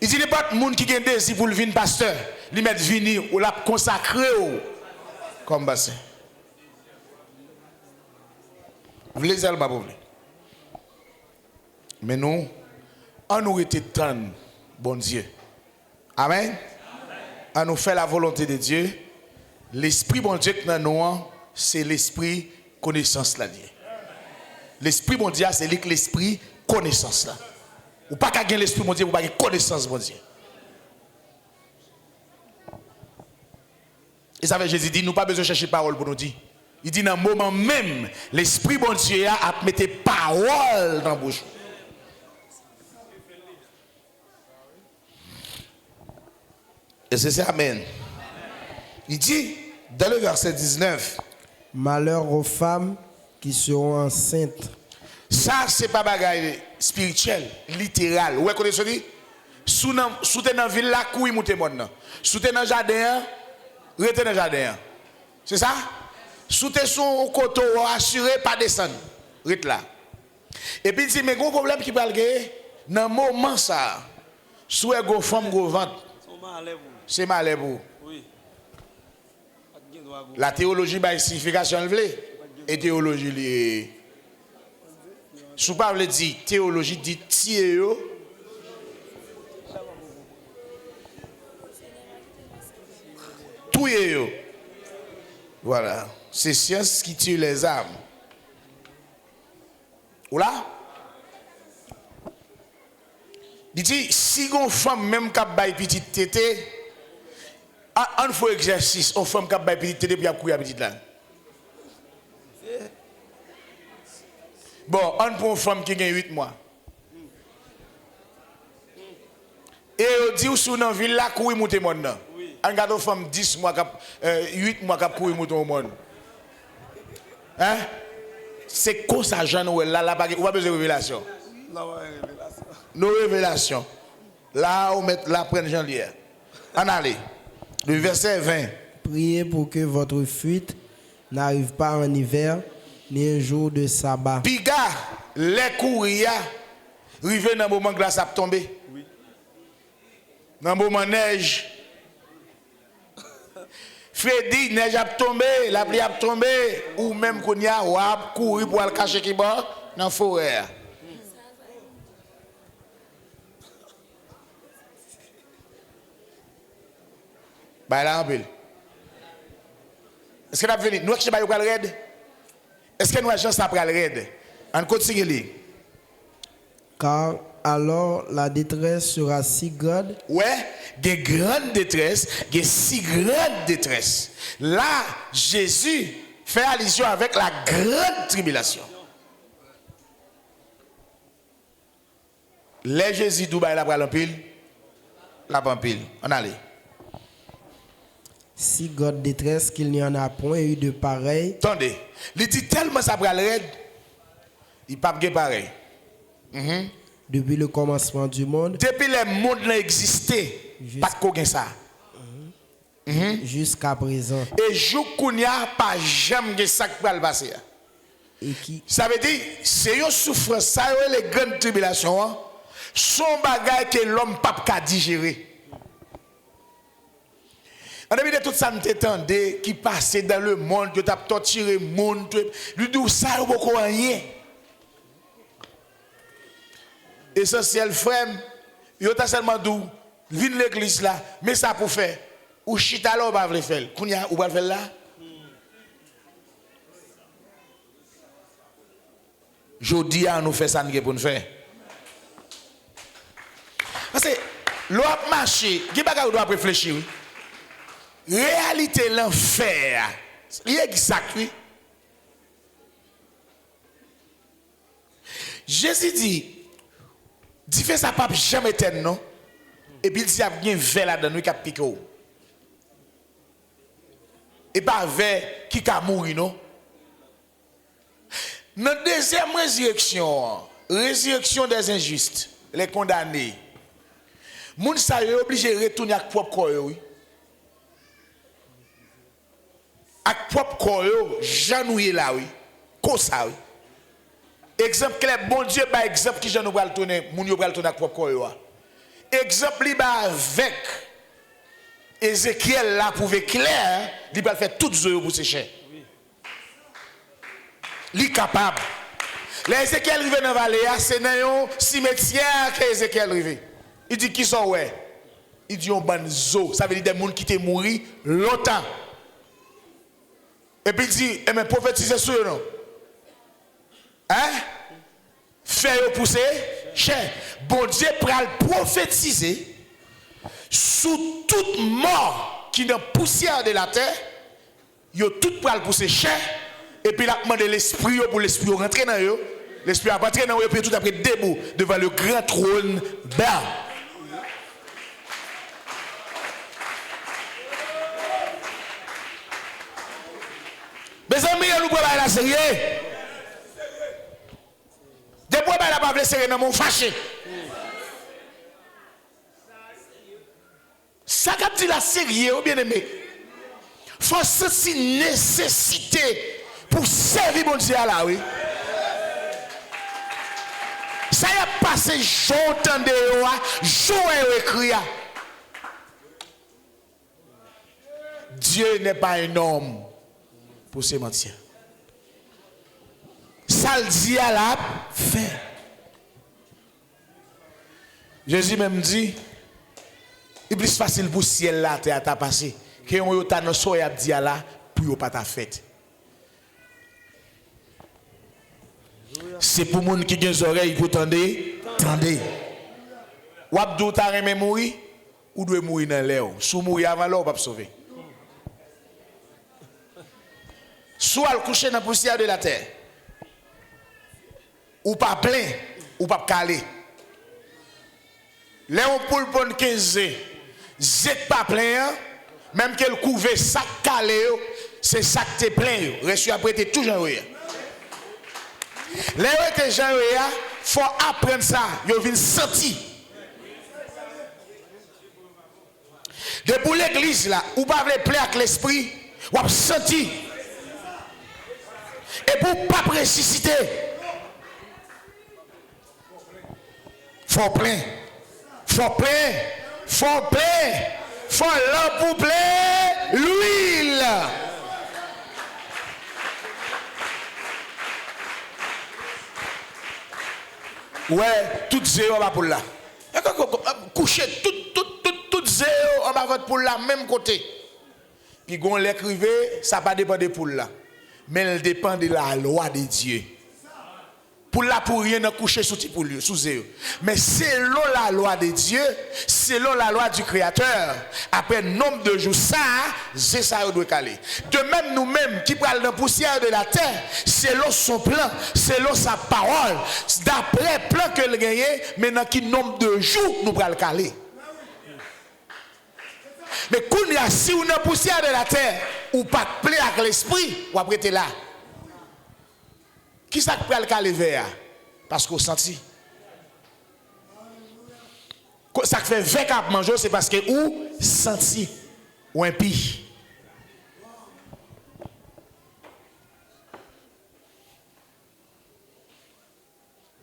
Il dit, n'importe qui monde qui a un désir pour venir pasteur, lui mettre vini ou la consacrer comme bassin. Vous voulez dire, vous voulez. Mais nous, on nous était tant bon Dieu. Amen. On nous fait la volonté de Dieu. L'esprit bon Dieu que nous, c'est l'esprit connaissance là. L'esprit bon Dieu, c'est l'esprit connaissance là. Ou pas qu'à gagner l'esprit bon Dieu, ou pas gagner connaissance bon Dieu. Et ça fait Jésus dit, nous pas besoin de chercher parole pour nous dire. Il dit dans le moment même, l'esprit bon Dieu a mis parole dans la bouche. Et c'est ça, amen. Il dit, dans le verset 19, malheur aux femmes qui seront enceintes. Ça, c'est pas bagaille spirituel, littéral. Vous connaissez ce que dit? Sous dans la ville, là, couille monte mon. Sous dans le jardin, rete dans le jardin. C'est ça? Sous son côté, assuré, pas descendre. Rete là. Et puis, il dit, mais gros problème qui va le gagner, dans le moment, ça, sous une femme, gros ventre. C'est malheur pour. Oui. La théologie, bah, signification, et théologie, li. Sous pas veut dire théologie dit tiéo. Tout yo. Voilà, c'est science qui tue les âmes. Ou là? Dit si une femme même qui baille petite tété, on fait exercice, une femme qui baille petite tété puis a courir petite là. Bon, on prend une femme qui a 8 mois. Et on dit sous dans ville là courir monter monde là. On garde une femme 10 mois 8 mois qui courir monter au monde. Hein? C'est quoi ça Jean Noël là pas besoin de révélation. Nos révélations. Là on met là prendre Jean Lier. On allez. Le verset 20. Priez pour que votre fuite n'arrive pas en hiver ni un jour de sabbat. Piga, les courir, arriver dans le moment que glace a tombé. Dans le moment neige. Freddy, neige a tombé, la pluie a tombé, ou même qu'on y a, ou a couru pour aller cacher qui bas dans la forêt. Bah là, en pile. Est-ce que nous avons venu? Nous, est-ce que nous avons raid? Est-ce que nous avons ça pour le raid? On continue. Car alors la détresse sera si grande. Ouais, des grandes détresse, des si grandes détresse. Là, Jésus fait allusion avec la grande tribulation. Les Jésus d'Oubaï la pral en pile, la en pile. On allait. Si grande détresse qu'il n'y en a point eu de pareil. Attendez, il dit tellement ça pral raide, il pas pareil. Depuis le commencement du monde. Depuis le monde n'a existé, pas de quoi ça. Jusqu'à présent. Et jour qu'on y a pas jamais ça qui va le passer. Et qui Ça veut dire c'est une souffrance, ça les grandes tribulations, hein? Son bagage que l'homme pas qu'à digérer. En début de tout ça, nous t'étendais qui passait dans le monde, que tu as torturé le monde, lui dit ça, il n'y a rien. Essentiel, frère, il y a seulement d'où, vin l'église là, mais ça pour faire. Ou chita là, ou pas le faire. Kounya, ou pas le faire là? Je dis à nous faire ça, pour nous faire. Parce que l'on a marché, qui bagarre doit réfléchir. Réalité l'enfer, c'est exact, oui. Jésus dit fait ça pas jamais éternel, non? Et puis il dit, il y a bien vers là-dedans, qui a piqué. Et pas vers qui a mouru, non? Notre deuxième résurrection des injustes, les condamnés. Moun sa yo obligé de retourner avec propre corps, oui. Avec propre corps, janouye là, oui. Comme ça, oui. Exemple clair, bon Dieu, par exemple, qui j'en va le tourner, moun yo va le tourner avec propre corps. Exemple, il va avec Ézéchiel là, prouver clair, il va faire toutes les pour ses chers. Il est capable. L'Ézéchiel arrive dans la vallée, c'est dans un cimetière que Ézéchiel arrive. Il dit qui sont ouais? Il dit on ban zo, ça veut dire des gens qui étaient morts longtemps. Et puis il dit, eh mais prophétiser sur eux non? Hein? Faire pousser, cher. Bon Dieu pral prophétiser sous toute mort qui dans poussière de la terre, yo tout pral pousser cher. Et puis il a demandé l'esprit pour l'esprit rentrer dans eux. L'esprit a rentré dans eux et puis tout après debout devant le grand trône blanc. Mes amis, nous pouvons la sérieux. Depuis que la pas sérieux dans mon fâché. Ça qui dit la sérieux, bien aimé. Il faut sentir nécessité pour servir mon Dieu là, oui. Ça y a passé, j'entendais, j'aurais écrit. Dieu n'est pas un homme pour se mentir. Ça le dit à la fin. Jésus même dit, il est plus facile pour le ciel là, à ta passé, que on t'a dans soya dit à la pour pas ta fête. C'est pour les gens qui ont des oreilles pour tendre, tendez. Ou abdou ta remè mourir, ou doit mourir dans l'air. Sou mourir avant l'eau, pas sauver. Soit le coucher dans la poussière de la terre, ou pas plein, ou pas calé. Léon pour le 15 zek pas plein, même qu'elle couvre sac calé, c'est sac te plein, reçu après t'es toujours rien. Léon était gens faut apprendre ça, yo vinn senti. De pour l'église là, ou pas vle plaire avec l'esprit, ou a senti. Et pour pas ressusciter, faut plein, faut plein, faut plein, faut l'homme pour plein. l'huile. Ouais, tout zéro va pour là. Coucher tout zéro on va voter pour la même côté. Puis gon l'écrivé, ça pas dépend de pour là. Mais elle dépend de la loi de Dieu. Pour la pour rien n'a couché sous pour lui, sous zéro. Mais selon la loi de Dieu, selon la loi du Créateur, après nombre de jours, ça, ça doit caler. De même nous-mêmes qui parlons de la poussière de la terre, selon son plan, selon sa parole, d'après le plan que le gagne, maintenant qui nombre de jours nous pourrons le caler. Mais si on a poussière de la terre, ou pas de plaie avec l'esprit, ou après là. Qui ça peut le caler vers? Parce qu'on senti. Ça fait 20 cap manger, c'est parce que ou senti ou impie.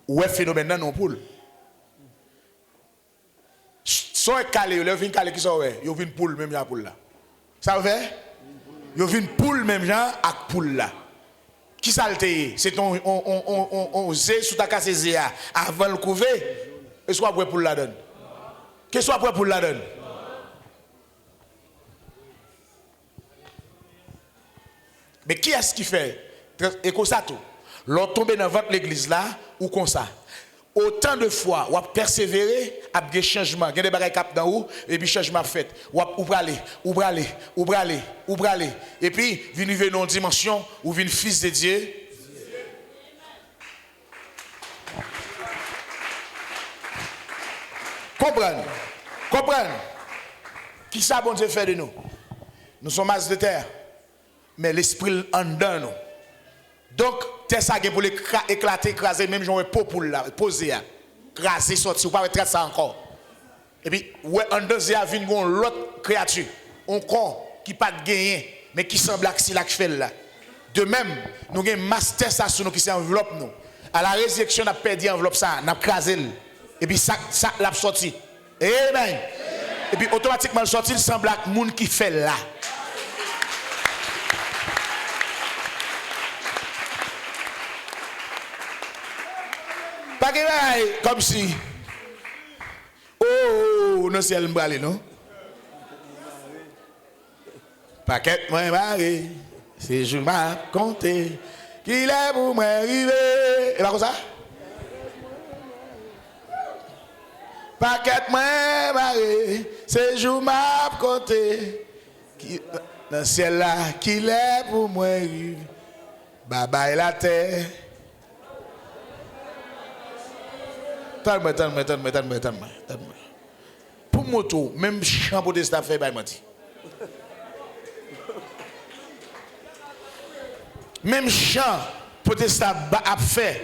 Ou est phénomène non poule. Soit calé, le vin calé qui sont ouais, yo vin poule même ya poule là. Ça va? Yo vin poule même genre avec poule là. Qui ça le c'est on zé sous ta casse zéa avant le couver et soit prêt pour la donne. Que soit prêt pour la donne. Mais qui est-ce qui fait et comme ça tout. L'on tombe dans votre l'église là ou comme ça. Autant de fois, on a persévéré, à des changements, il y a des bagages cap dans haut, et puis changement fait. Ou braler. Et puis, venir dans une dimension où vient fils de Dieu. Comprenez. Qui ça bon Dieu fait de nous? Nous sommes masse de terre, mais l'esprit en dedans nous. Donc, t'es ça pour éclater, écraser, même j'en ai pas pour la poser, craser, sortir, ou pas traiter ça encore. Et puis, ouais, en deuxième, vient l'autre créature, un corps qui pas de gagner, mais qui semble que c'est là que fait là. De même, nous avons un master ça sur nous qui s'enveloppe nous. À la résurrection, on a perdu l'enveloppe ça, on a crasé. Et puis, ça l'a sorti. Amen. Et puis, automatiquement, le sorti, il semble que le monde qui fait là. Comme si non c'est elle m'bralé non paquet moi maré c'est jour m'a compté qu'il est pour moi arriver et pas comme ça paquet moi maré c'est jour m'a compté dans ciel là qu'il est pour moi arriver baba et la terre. Tellement. Pour moto, même champ pour des staff fait by menti. Même champ pour des staff a fait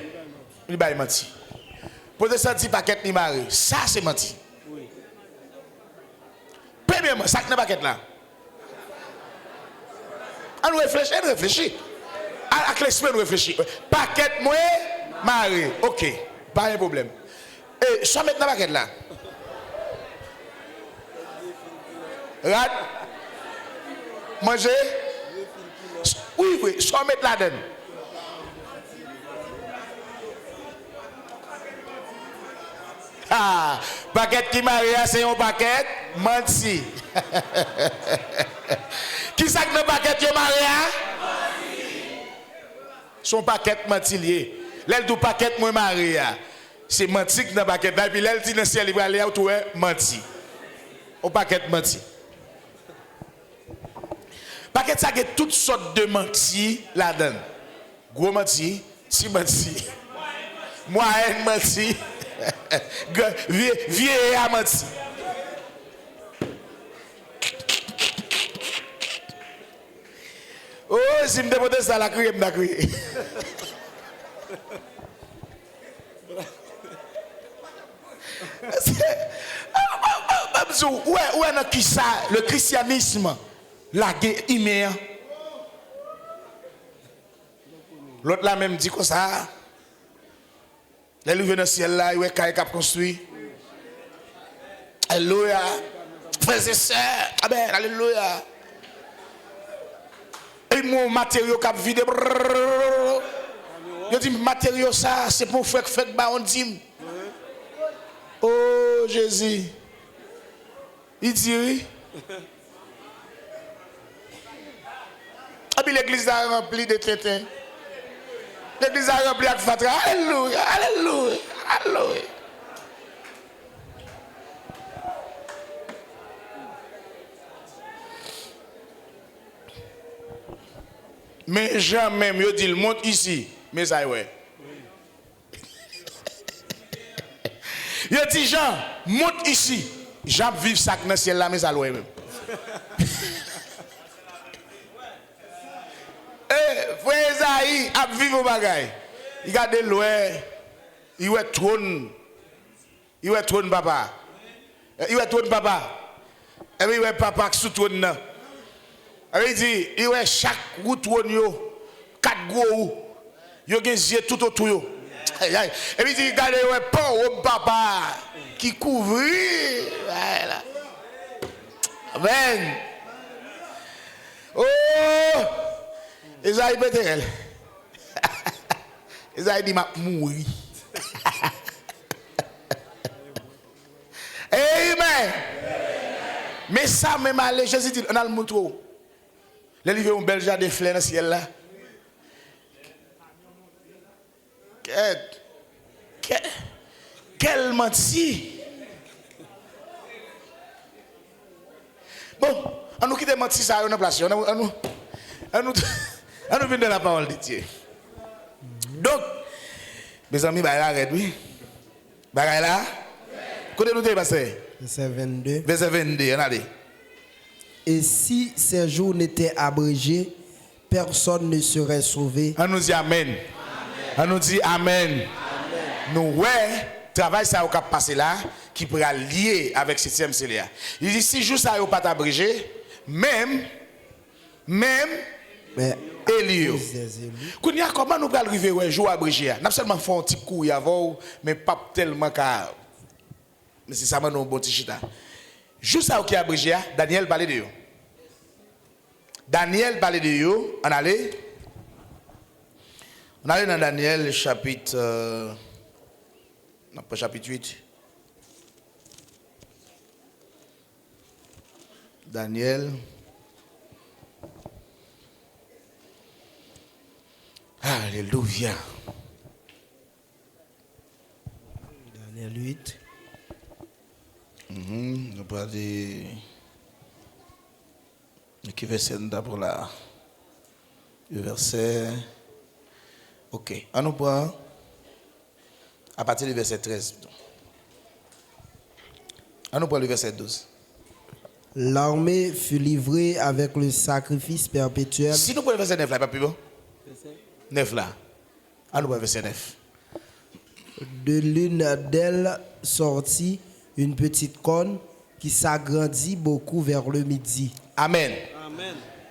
il by menti. Pour des staff dit paquet ni maré, ça c'est menti. Premièrement, ça n'est paquet là. On réfléchit. À l'esprit on réfléchit. Paquet moi maré. OK, pas un problème. Et soit mettre dans la paquette là. Rad. Manger. Oui, soit mettre là-dedans. Ah, paquette qui marie, c'est un paquet menti. Qui ça que le paquet qui marie? Son paquet menti lié. L'aile du paquet moi marie. C'est menti dans le paquet. Et puis l'aile dit dans le ciel, il va aller à tout menti. Au paquet menti. Paquet ça a toutes sortes de menti là-dedans. Gros menti, petit menti. Moyen menti. Vieux à menti. Oh, si je me dépose ça, la crier, je me crier. Où est qui ça, le christianisme, la guerre humaine. L'autre là même dit comme ça. Les loups dans le ciel là, il y a un cap construit. Alléluia. Frères et sœurs, amen, alléluia. Et mon matériau qui a vidé. Je dis matériau ça, c'est pour faire que on dit. Oh Jésus. Il dit oui. Et puis l'église a rempli de tétins. L'église a rempli de fatra. Alléluia, alléluia, alléluia. Mais jamais, je dis, monte ici. Mais ça, ouais. Je dis, Jean, monte ici. Jean vive ça dans le ciel là, mais ça, ouais même. Frère Esaïe a vivre au bagaille. Il regarde loin. Il est trône. Il est trône papa. Il est trône papa. Et puis il est papa qui sous trône. Il dit, il est chaque route trône yo. 4 gros. Il y a des yeux tout autour yo. Et puis il dit, regardez, il est pas au papa qui couvre. Voilà. Amen. Oh! Esaïe Péterel. Esaïe dit m'a mouri. Amen. Mais ça même allé Jésus dit on a le moutro. Les livres un bel jardin fleurs dans le ciel là. Quel menti. Bon, on nous quitte menti ça dans place. On nous vient de la parole de Dieu. Donc, mes amis, bah là, arrête, oui. Bah là, côté nous t'es passé. Verset 22. Verset 22, on a dit. Et si ces jours n'étaient abrégés, personne ne serait sauvé. On nous dit Amen. On nous dit Amen. Nous, ouais, travail ça va passer là, qui pourra lier avec 7e CLA. Il dit si jours ça va pas abrégé, même. Mais Elio. Comment nous allons arriver un jour abrégé? Nous seulement fait un petit coup avant, mais pas tellement car. Mais c'est ça, nous un bon petit chita. Juste ça qui est abrégé, Daniel parlait de vous. Daniel parlait de vous. On allait dans Daniel chapitre. Chapitre 8. Daniel. Alléluia. Daniel 8. On parle de. Qui verset d'abord là? Le verset. Ok. On nous prend à partir du verset 13. On nous prend le verset 12. L'armée fut livrée avec le sacrifice perpétuel. Si nous prenons le verset 9 là, pas plus bon? 9 là. On nous prend le verset 9. De l'une d'elles sortit une petite corne qui s'agrandit beaucoup vers le midi. Amen.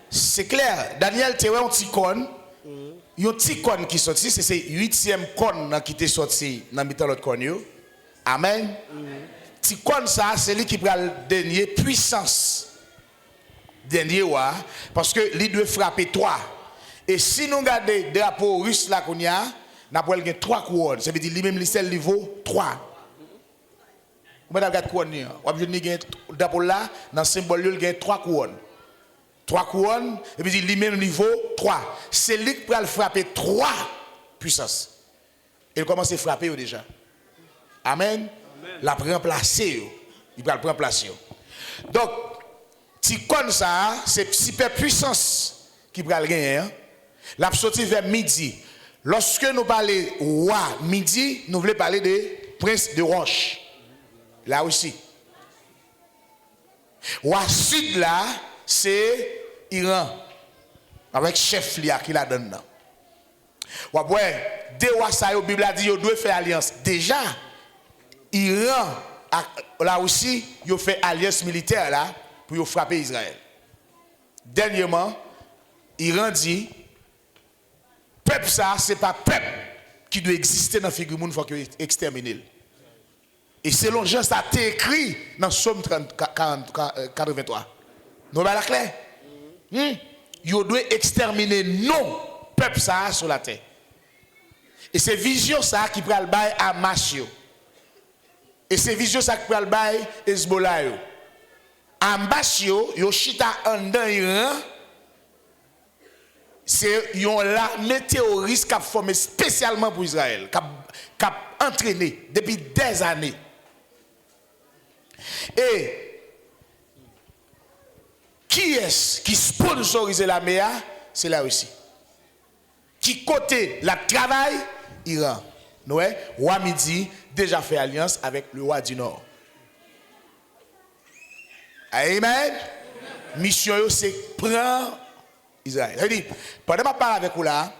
C'est clair. Daniel, tu vois un petit corne. Il y a un petit corne qui sorti. C'est 8e corne qui est sorti dans l'autre corne. Amen. Petit corne, ça, c'est lui qui prend le dernier puissance. Dernier, parce que lui doit frapper 3. Et si nous regardons le drapeau russe là qu'on y a, nous avons 3 couronnes. Ça veut dire lui-même, c'est le niveau 3. Vous regardez couronne. Vous avez le drapeau là, dans le symbole, il y a 3 couronnes. 3 couronnes, et puis lui-même niveau 3. C'est lui qui peut le frapper 3 puissances. Il commence à frapper déjà. Amen. La remplacer. Il va le remplacer. Donc, si comme ça, c'est super puissance qui va le gagner. La sortie vers midi. Lorsque nous parlons roi midi, nous voulons parler de prince de Roche. Là aussi. Roi sud là, c'est Iran. Avec chef Lia qui la donne. Ouais, deux rois ça, la Bible a dit qu'ils doivent faire alliance. Déjà, Iran, là aussi, ils ont fait alliance militaire là pour frapper Israël. Dernièrement, Iran dit, peuple ça, c'est pas peuple qui doit exister dans la figure monde, il faut qu'il extermine. Et selon Jean, ça a été écrit dans Somme 83. Nous allons la clair. Yo doit exterminer non peuple ça sur la terre. Et c'est vision ça qui pral bail à Machio. Et c'est vision ça qui pral bail Hezbollah yo. Ambasio yo chita en dans Iran. C'est yon l'armée terroriste qui a formé spécialement pour Israël, qui a entraîné depuis des années. Et qui est-ce qui sponsorise l'armée? C'est la Russie. Qui côté la travail? Iran. Noé, roi Midi déjà fait alliance avec le roi du Nord. Amen. Mission yo c'est prendre Israël. Je dis, pendant que je parle avec vous là,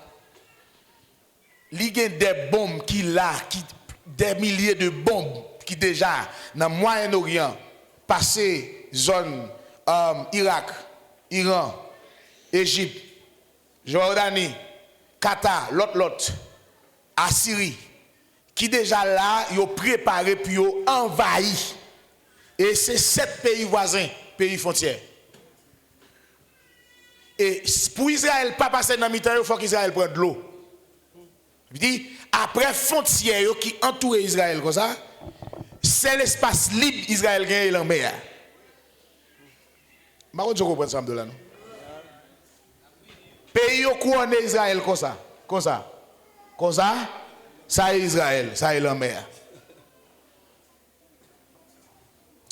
il y a des bombes des milliers de bombes qui déjà dans le Moyen-Orient, passé zone Irak, Iran, Égypte, Jordanie, Qatar, l'autre, Assyrie, qui déjà là, ils ont préparé puis ils ont envahi. Et c'est 7 pays voisins, pays frontières. Et pour Israël pas passer dans le temps, il faut qu'Israël prenne de l'eau. Il dit, après frontière qui entoure Israël comme ça, c'est l'espace libre Israël gagne en mer. Je comprends ça de là. Pays qui couronne Israël comme ça, ça est Israël, ça est la mer.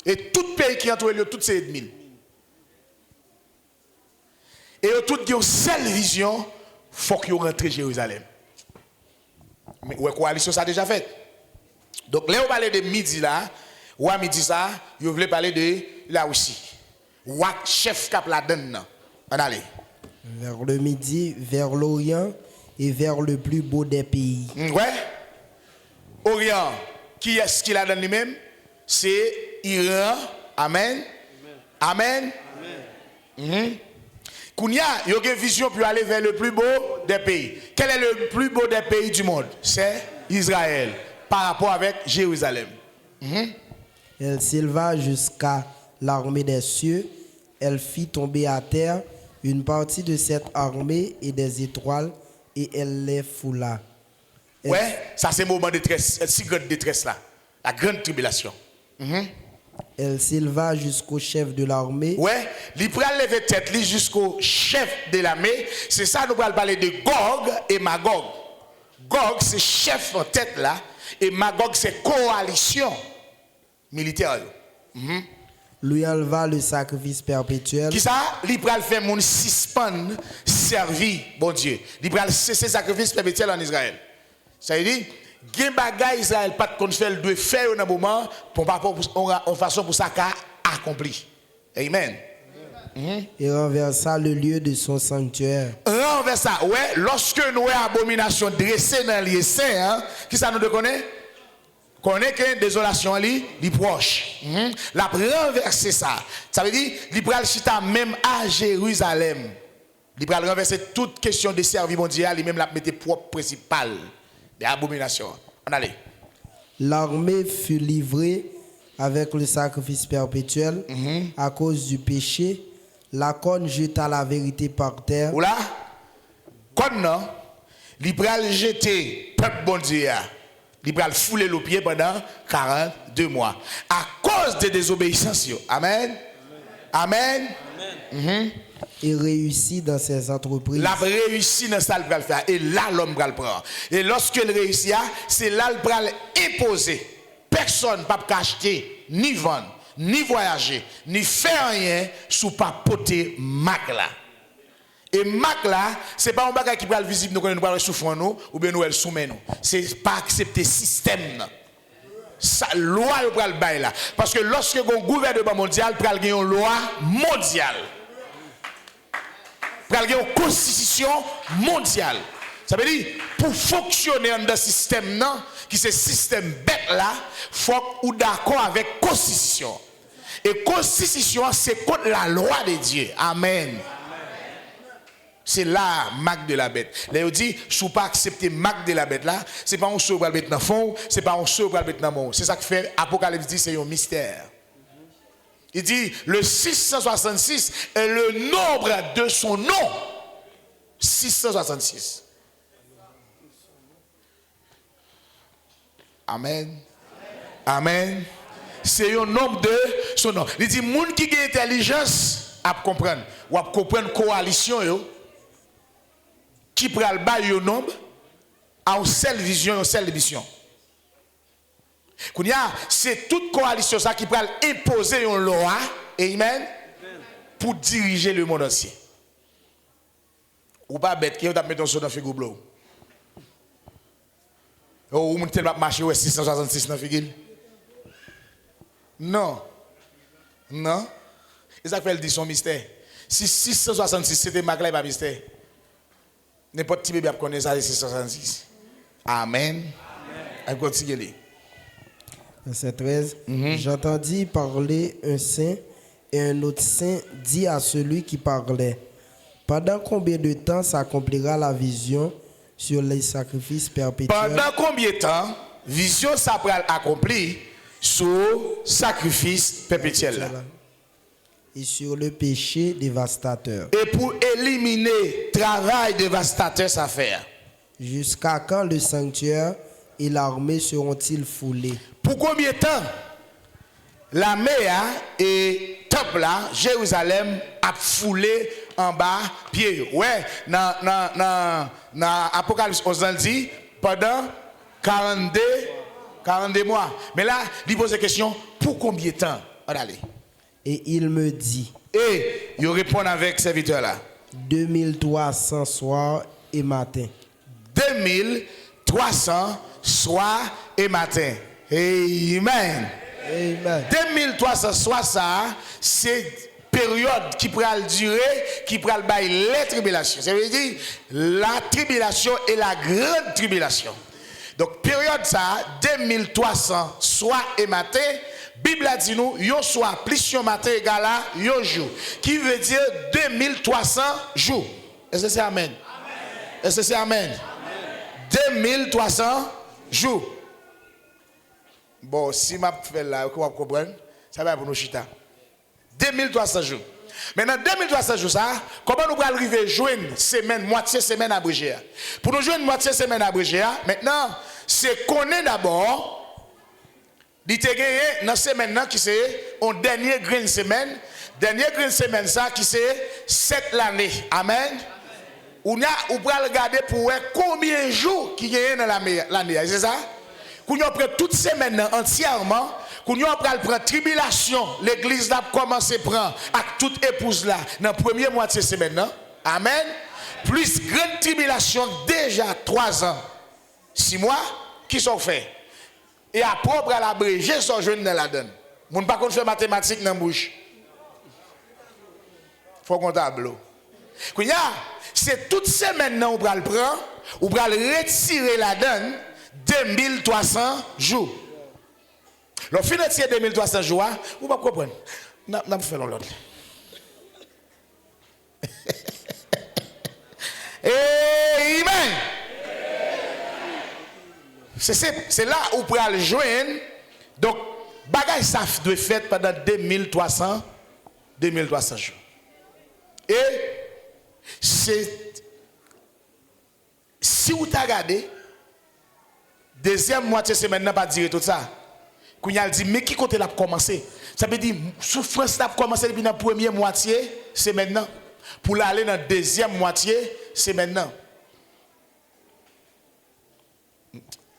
Et tout pays qui entoure lui, tout c'est ennemis. Et tout qui ont une seule vision, il faut qu'ils rentrent à Jérusalem. Mais la coalition ça a déjà fait. Donc là on parle de midi là, ou à midi ça, vous voulez parler de la Russie. Ou chef cap la donne. On allez. Vers le midi, vers l'Orient et vers le plus beau des pays. Ouais. Orient, qui est-ce qui la donne lui-même? C'est Iran. Amen. Amen. Amen. Kounia, il y a une vision pour aller vers le plus beau des pays. Quel est le plus beau des pays du monde? C'est Israël, par rapport avec Jérusalem. Elle s'éleva jusqu'à l'armée des cieux. Elle fit tomber à terre une partie de cette armée et des étoiles, et elle les foula. Ouais, ça c'est le moment de détresse, si grande détresse là, la grande tribulation. Elle s'éleva jusqu'au chef de l'armée. Ouais, il pral lever tête jusqu'au chef de l'armée. C'est ça nous allons parler de Gog et Magog. Gog c'est chef en tête là et Magog c'est coalition militaire. Lui enleva le sacrifice perpétuel. Qui ça? Il pral faire mon suspend servi bon Dieu. Il pral cesser sacrifice perpétuel en Israël. Ça veut dire gen bagay Israël pas qu'on fait doit faire dans moment pour pas en façon pour ça qu'a accompli. Amen. Et renversa le lieu de son sanctuaire. Renversa, ouais, lorsque nous avons abomination dressée dans les saints, qui ça nous connaît? Connaît que désolation li proche. La renverser ça. Ça veut dire il pral chita même à Jérusalem. Il pral renverser toute question de service mondial, il même la mettre propre principal. Des abominations. On allait. L'armée fut livrée avec le sacrifice perpétuel à cause du péché. La corne jeta la vérité par terre. Oula, corne non, il pral jeter peuple bon Dieu. Il pral fouler le pied pendant 42 mois à cause de désobéissance. Amen. Amen. Amen. Et réussit dans ses entreprises. La réussit dans ça, il va le faire. Et là, l'homme va le prendre. Et lorsque il réussit, c'est là qu'il va imposer. Personne ne peut acheter, ni vendre, ni voyager, ni faire rien sous pas porter Mac là. Et Mac là, ce n'est pas un bagage qui va le visible, nous connaissons souffrons nous, ou bien nous soumet nous. Ce n'est pas accepter système. Ça, loi, il va le bail là. Parce que lorsque un gouvernement mondial, il va avoir une loi mondiale. Il va avoir une constitution mondiale. Ça veut dire, pour fonctionner dans le système, non, qui c'est système bête là, il faut ou d'accord avec la constitution. Et la constitution, c'est contre la loi de Dieu. Amen. C'est là, marque de la bête. Là, il dit, si vous pas accepter marque de la bête là, c'est pas un seul qui va le mettre dans le fond, c'est pas un seul qui va le mettre dans le monde. C'est ça que fait Apocalypse dit, c'est un mystère. Il dit le 666 est le nombre de son nom. 666. Amen. Amen. C'est un nombre de son nom. Il dit, les gens qui ont intelligence, à comprendre. Ou à comprendre coalition, yo, qui prend le bas, un nombre, à une seule vision, une seule mission. C'est toute coalition ça qui prend imposer une loi, amen, pour diriger le monde entier. Ou pas bête, qui va mettre son dans figure bleu. Ou vous avez marché 666 dans figure. Non. Non. Et ça fait le dit son mystère. Si 666 c'était Magla, pas mystère. N'importe qui bébé a connaître ça 666. Amen. Amen. Continue. Verset 13. J'entendis parler un saint et un autre saint dit à celui qui parlait, pendant combien de temps s'accomplira la vision sur les sacrifices perpétuels? Pendant combien de temps vision ça sera accomplie sur sacrifice perpétuel? Et sur le péché dévastateur. Et pour éliminer travail dévastateur ça faire. Jusqu'à quand le sanctuaire et l'armée seront-ils foulés? Pour combien de temps l'armée et temple là, Jérusalem a foulé en bas pied? Ouais, dans Apocalypse 11 on dit pendant 42 mois. Mais là, il pose la question, pour combien de temps? Allez. Et il me dit. Et il répond avec serviteur là. 2300 soirs et matin. 2300 soirs et matin. Amen. Amen. 2300 soirs ça, c'est période qui pourra durer, qui pourra bailler les tribulations. Ça veut dire la tribulation et la grande tribulation. Donc période ça, 2300 soirs et matin. Bible a dit nous, yon soir plus yon matin égal à yon jour. Qui veut dire 2300 jours. Est-ce que c'est amen? Est-ce que c'est amen? 2300 jours. Bon, si ma fait là, vous comprenez, ça va pour nous chita. 2300 jours. Maintenant, 2300 jours, ça, comment nous allons arriver à joindre semaine, moitié semaine abrégée? Pour nous joindre moitié semaine abrégée, maintenant, c'est qu'on est d'abord. Il y a dans la semaine qui c'est en dernier green semaine. Dernier green semaine ça qui c'est 7 l'année. Amen. On va regarder pour voir combien de jours qui y a dans l'année. C'est ça? Qu'on y a pris toute semaine entièrement. Qu'on y a pris la tribulation. L'église a commencé à prendre avec toute épouse là dans la première moitié de semaine. Amen. Plus grande tribulation déjà 3 ans. 6 mois qui sont faits. Et à propre à l'abrégé, son jeune dans la donne. Moun pas qu'on fait mathématiques dans la bouche. Faut qu'on tableau. C'est toute semaine on va le prendre, on va le retirer la donne 2300 jours. Le fin de retirer 2300 jours, vous ne comprenez pas. N'a pas fait l'autre. Amen. C'est là où pour aller joindre. Donc, bagage ça doit être fait pendant 2300 jours. Et c'est si vous avez regardé, deuxième moitié semaine n'a pas duré tout ça. Quand il a dit mais qui côté l'a commencé? Ça veut dire souffrance l'a commencé depuis la première moitié, c'est maintenant. Pour aller dans la deuxième moitié, c'est maintenant.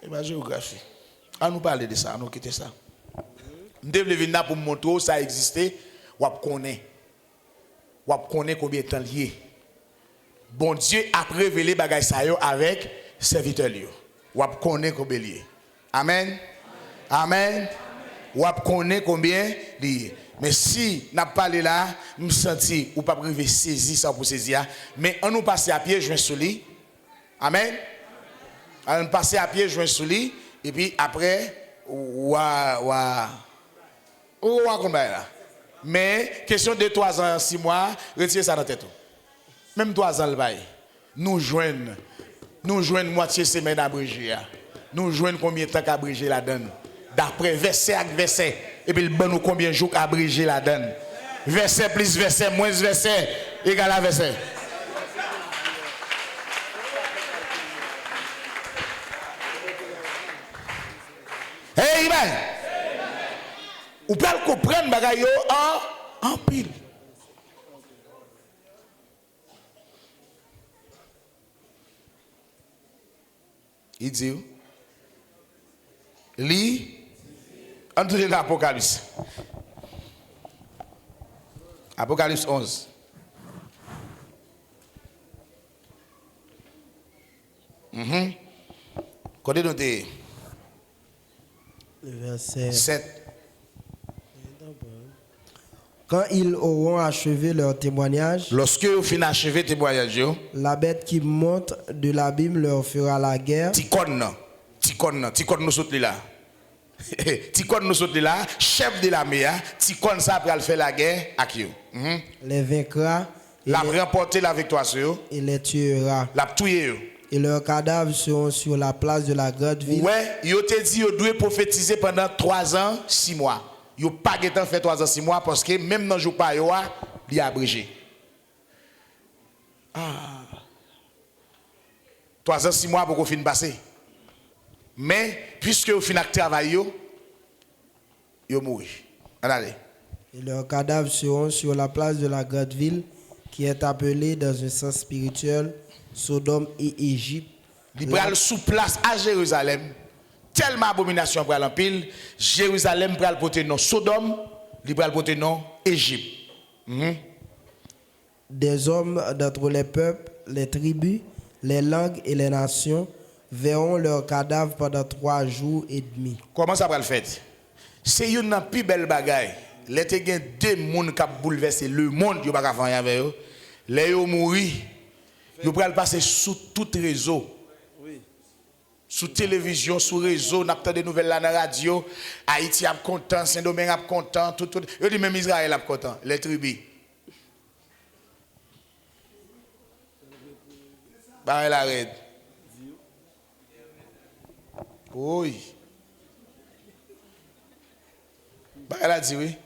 Et ma géographie. On nous parler de ça, on nous quitter ça. Nous devons venir pour montrer où ça existait, ou connaître. Ou connaître combien de temps lié. Bon Dieu a révélé bagay ça avec serviteur lié. Ou connaître combien lié. Amen. Amen. Ou connaître combien lié. Mais si n'a parlé là, nous senti ou pas privé saisir ça pour saisir, mais on nous passer à pied joint sous lit. Amen. On passer à pied joint sous lit et puis après mais question de 3 ans 6 mois, retirez ça dans tête. Même 3 ans le bail. Nous joignons moitié semaine abrégée. Nous joignons combien de temps qu'abrégé la donne. d'après verset avec verset. Et puis, il bon nous combien de jours abrégé la donne. Verset plus verset, moins verset, égal à verset. Amen. Ou peut comprendre bagay yo en pile. Il dit lis entre l'Apocalypse. Apocalypse 11. Côté noté. Le verset 7. Quand ils auront achevé leur témoignage, Lorsque vous finissez achevé témoignage, la bête qui monte de l'abîme leur fera la guerre. Tikon nous saute là. Tikon nous saute là, chef de l'armée, Tikon ça pour faire la guerre avec eux. Les vaincra La remporter la victoire sur eux, et les tuera. la tuer eux. Et leurs cadavres seront sur la place de la grande ville. Ouais, yo te dit yo doit prophétiser pendant 3 ans, 6 mois. Yo pas temps fait 3 ans, 6 mois parce que même dans jour pas yo il a abrégé. 3 ans, 6 mois pour qu'on finisse passer. Mais puisque vous finissez travail yo mouri. Allez. Et leurs cadavres seront sur la place de la grande ville qui est appelée dans un sens spirituel Sodome et Égypte. Il pral sous place à Jérusalem. Tellement abomination pral en pile, Jérusalem pral porter nom Sodome, il pral porter nom Égypte. Des hommes d'entre les peuples, les tribus, les langues et les nations verront leurs cadavres pendant 3 jours et demi. Comment ça va le faire? C'est une plus belle bagaille. Les te gen 2 monde qui bouleverser le monde, yo pas ka faire avec eux. Les yo mouri, yo pral passer sous tout réseau. Sous télévision, sous réseau, n'a pas de nouvelles là dans la radio. Haïti est content, Saint-Domingue est content, tout. Yo dit même Israël est content, les tribus. Bah elle arrête. Oui. Bah elle a dit oui.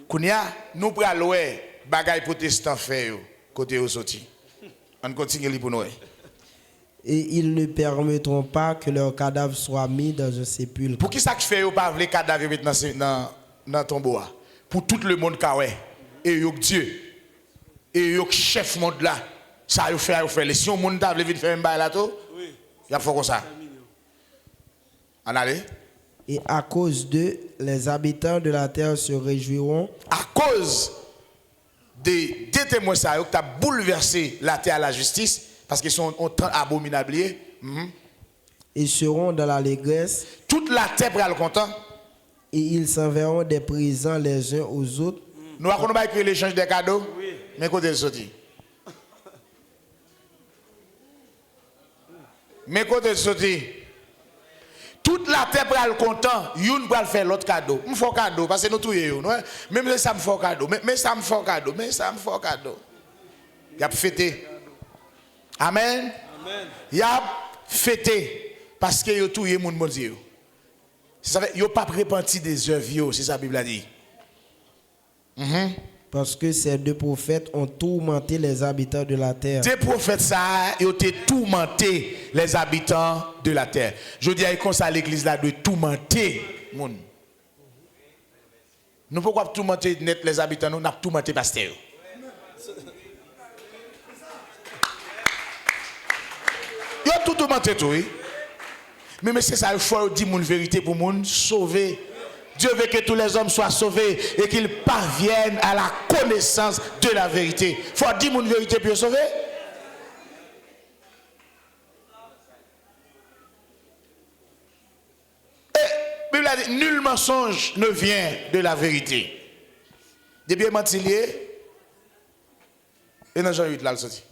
Kounia, nous pral ouais, bagay protestant fait yo, côté yo sorti. On continue li pour nous. Et ils ne permettront pas que leurs cadavres soient mis dans un sépulcre. Pour qui ça fait yo pas vle cadavre mettre dans tombeau? Pour tout le monde ka ouais. Et yo Dieu. Et yo chef monde là. Ça yo fait si on monde t'a vle vite faire un bail là tout. Oui. Y a faut comme ça. En allez. Et à cause d'eux, les habitants de la terre se réjouiront. À cause des témoins ça qui a bouleversé la terre à la justice parce qu'ils sont abominables. Ils seront dans l'allégresse. Toute la terre pral content. Et ils s'enverront des présents les uns aux autres. Nous avons pas écrit l'échange des cadeaux. Oui. Mais côté sorti. Mais côté sorti. Toute la terre pral content, youn pral faire l'autre cadeau. Me faut cadeau parce que nous touyer yo, même ça me faut cadeau, mais ça me faut cadeau, mais ça me faut cadeau. Y a fêté. Amen. Amen. Y a fêté parce que yo touyer moun bon Dieu. Ça fait yo pas repenti des œuvres yo, c'est ça la Bible a dit. Parce que ces 2 prophètes ont tourmenté les habitants de la terre. 2 prophètes ça, ils ont tourmenté les habitants de la terre. Je dis à comme ça l'église là de tourmenter moun. Nous pourquoi tourmenter net les habitants, nous n'a tourmenté pasteur. Ils ont tout tourmenté tout, oui. Mais c'est ça, il faut dire la vérité pour moun sauver. Dieu veut que tous les hommes soient sauvés et qu'ils parviennent à la connaissance de la vérité. Il faut dire la vérité pour sauver. Et la Bible a dit, nul mensonge ne vient de la vérité. Depuis mentilier, et dans Jean 8 là, le sorti.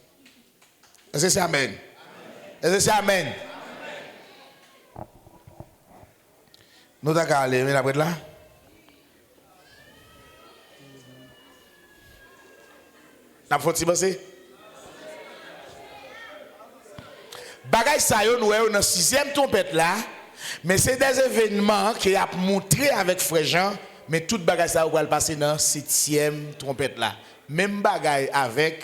Est-ce que c'est Amen? Est-ce que c'est Amen? Nous avons allé, mais après là. N'a pas fait passer. Bagay sa yo nous dans 6e trompette là, Mais c'est des événements qui a montré avec frère Jean, mais tout bagage ça va passer dans 7e trompette là. Même bagage avec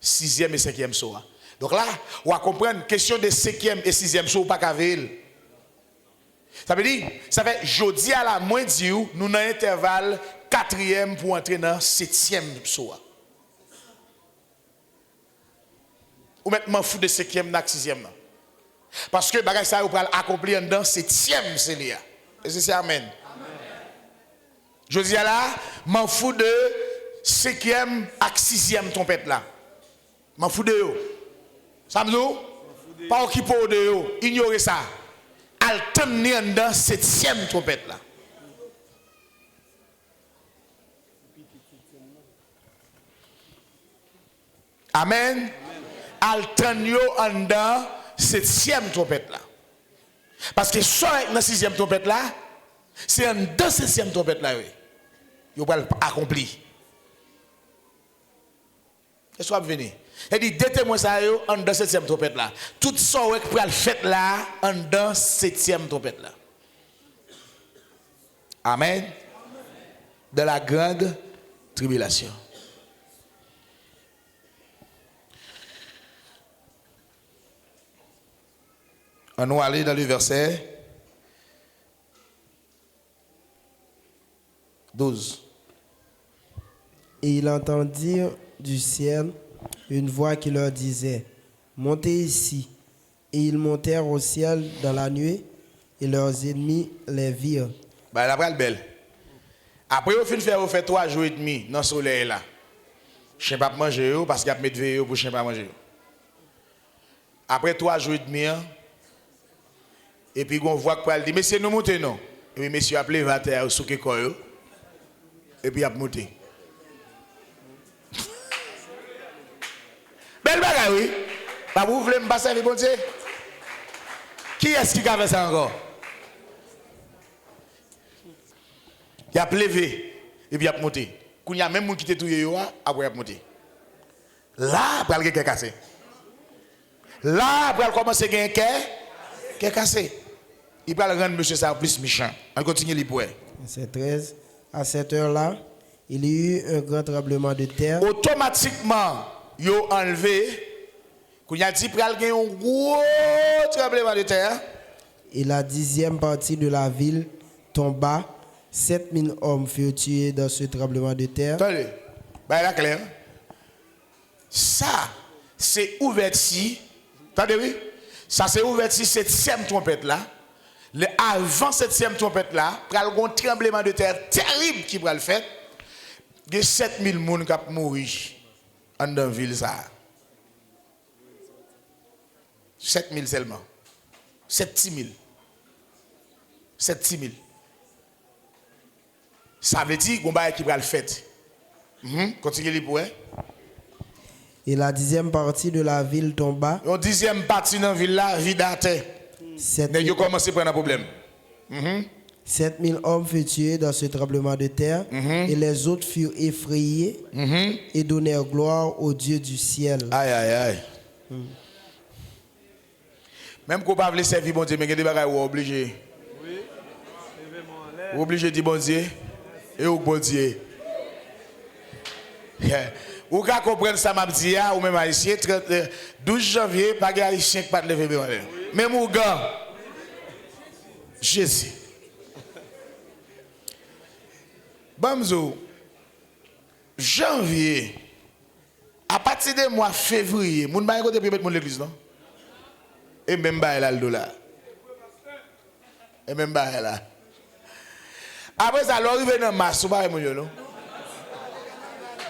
6e et 5e soir. Donc là, on va comprendre question de 5e et 6e soir pas qu'avec. Ça veut dire, ça fait jeudi à la moins dit nous dans intervalle 4e pour entrer dans 7e soir. Ou maintenant fou de 5e et 6e. Parce que bagage ça va accomplir dans 7e c'est là. Et c'est amen. Jeudi à là, m'en fous de 5e et 6e trompette là. M'en fous de yo. Ça me dit? Pas occupé de yo, ignorez ça. Al tenir dans 7e trompette là. Amen. Al tenir dans 7e trompette là. Parce que soit dans 6e trompette là, c'est dans 7e trompette là. Vous va accompli. Est-ce que vous venez? Il dit, déterminez ça en dans 7e trompette là. Tout ça que vous fait là, en dans 7e trompette là. Amen. De la grande tribulation. On va aller dans le verset 12. Et il entendit du ciel une voix qui leur disait, montez ici. Et ils montèrent au ciel dans la nuit, et leurs ennemis les virent. Bah, la pral belle. Après, au fin faire, 3 jours et demi dans le soleil là. Je ne sais pas manger parce qu'il y a mis de veille pour ne pas manger. Après 3 jours et demi, et puis on voit qu'il dit, messieurs, nous montons non. Et puis messieurs appelé va terre sous et puis il a monté. Belle bagaille, oui. Pas vous voulez me passer, bon Dieu? Qui est-ce qui a fait ça encore? Il a levé et puis il a monté. Quand il y a même qui était tout après il a monté. Là, après il a cassé. Là, après il a commencé à gagner qui est cassé. Il va rendre monsieur ça plus méchant. On continue les points. Verset 13. À cette heure-là, il y eut un grand tremblement de terre. Automatiquement, ils ont enlevé. Quand il a dit qu'il y a un gros tremblement de terre. Et la 10e partie de la ville tomba. 7000 hommes furent tués dans ce tremblement de terre. Attendez, bah là clair. Ça, c'est ouverture. Attendez, oui. Ça, c'est ouverture 7e trompette là. Avant 7e trompette là, il y a un tremblement de terre terrible qui va le faire. Il y a 7000 personnes qui ont mouru dans la ville. 7000 seulement. 7000. 7000. Ça veut dire qu'on va qui va le faire. Continuez les points. Et la 10e partie de la ville tomba. La 10e partie de la ville là, vide à terre. Vous commencez à prendre un problème. 7000 hommes furent tués dans ce tremblement de terre, et les autres furent effrayés et donnèrent gloire au Dieu du ciel. Aïe, aïe, aïe. Même qu'on ne peut pas servir bon Dieu, mais il y a des bagages où on est obligé. On est obligé de dire bon Dieu et au bon Dieu. Ou quand comprendre ça, m'a dit, ou même haïtien, 12 janvier, pas de haïtien qui pas de lever. Même au gars, Jésus. Bamzo, janvier, à partir du mois février, moun ba côté pour mettre l'église, non? Et même ba là le dollar. Et même ba là. Après ça, l'arrivée dans mars, ou ba moun yo, non?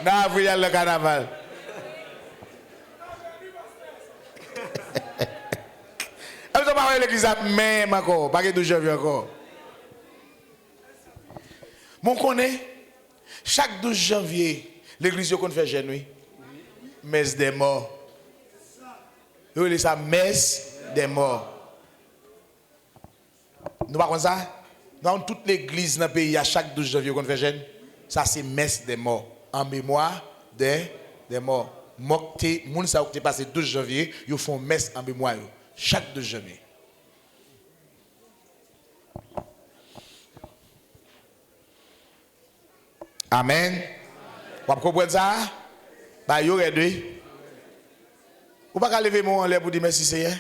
Dans avril, le carnaval. Je ne vais pas l'église même encore, pas que 12 janvier encore. Mon connaît, chaque 12 janvier, l'église qu'on fait jeune, oui. Messe des morts. Vous voyez ça, messe des morts. Nous pas comme ça? Dans toute l'église dans le pays, à chaque 12 janvier qu'on fait jeune, ça c'est messe des morts. En mémoire des morts. Les gens qui passé 12 janvier, ils font messe en mémoire. Chaque 12 janvier. Amen. Vous comprenez ça? Bah, vous êtes deux. Vous ne pouvez pas lever mon en l'air pour dire merci Seigneur.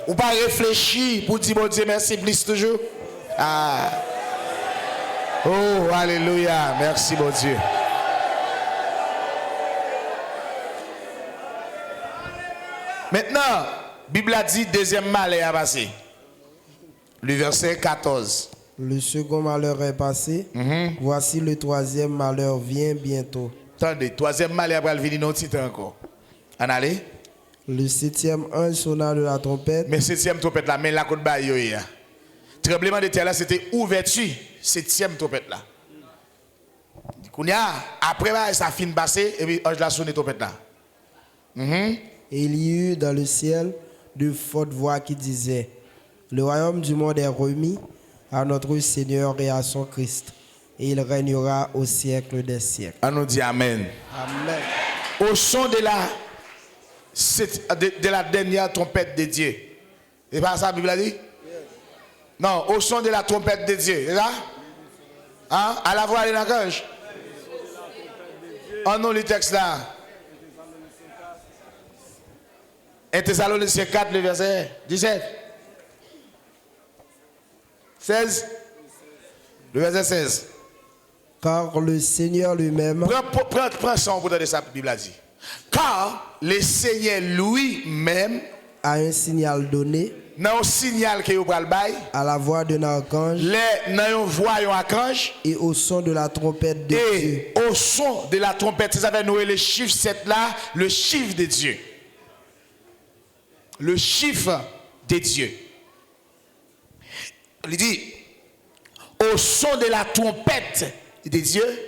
Ou pas réfléchir pour dire bon Dieu merci plus toujours. Ah. Oh, alléluia. Merci bon Dieu. Maintenant, la Bible a dit deuxième malheur a passé. Le verset 14. Le second malheur est passé. Voici le troisième malheur vient bientôt. Attendez, troisième malheur va venir non titre encore. En allez. Le septième ange sonna de la trompette. Mais septième trompette là, mais la côte baille. Tremblement de terre là, c'était ouverture. Septième trompette là. Après ça fin passé et puis ange la sonné trompette là. Et il y eut dans le ciel de fortes voix qui disaient: le royaume du monde est remis à notre Seigneur et à son Christ, et il régnera au siècle des siècles. On nous dit Amen. Amen. Au son de la dernière trompette de Dieu. C'est pas ça la Bible a dit? Non, au son de la trompette de Dieu. C'est ça? Hein? À la voix de la cage. En nous le texte là. 1 Thessaloniciens 4, le verset 17. 16. Le verset 16. Car le Seigneur lui-même. Prends ça pour donner ça, la Bible a dit. Car le Seigneur lui-même a un signal donné. Dans un signal que vous pral bail. À la voix d'un archange. Dans une voix d'un archange. Et au son de la trompette de Dieu. Et au son de la trompette, ça va nous le chiffre 7 là, le chiffre de Dieu. Le chiffre de Dieu. Il dit, au son de la trompette de Dieu,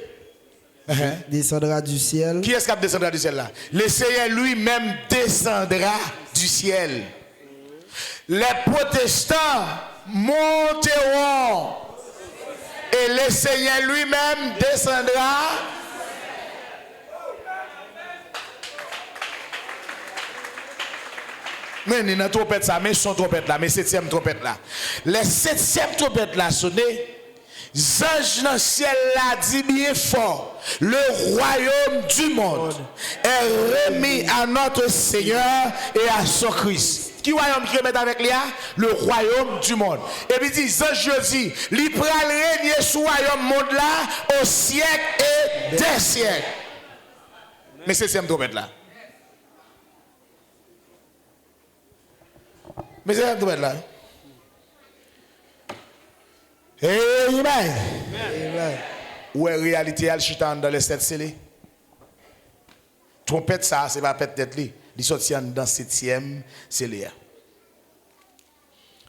descendra du ciel. Qui est-ce qui descendra du ciel là? Le Seigneur lui-même descendra du ciel. Les protestants monteront et le Seigneur lui-même descendra. Mais il y a une trompette ça, mais son trompette là, mais septième trompette là. Les septième trompette là sonné. Ange dans le ciel là dit bien fort, le royaume du monde est remis à notre Seigneur et à son Christ. Qui royaume qui remet avec lui? Le royaume du monde. Et puis dit, ange dit, il pral régner sur le royaume monde là au siècle et des siècles. Mais c'est septième trompette là. Mais c'est septième trompette là. Amen. Amen. Où est la réalité elle chita dans les sept scellés? Trompette ça, c'est pas peut-être lui. Il sortit dans septième scellé.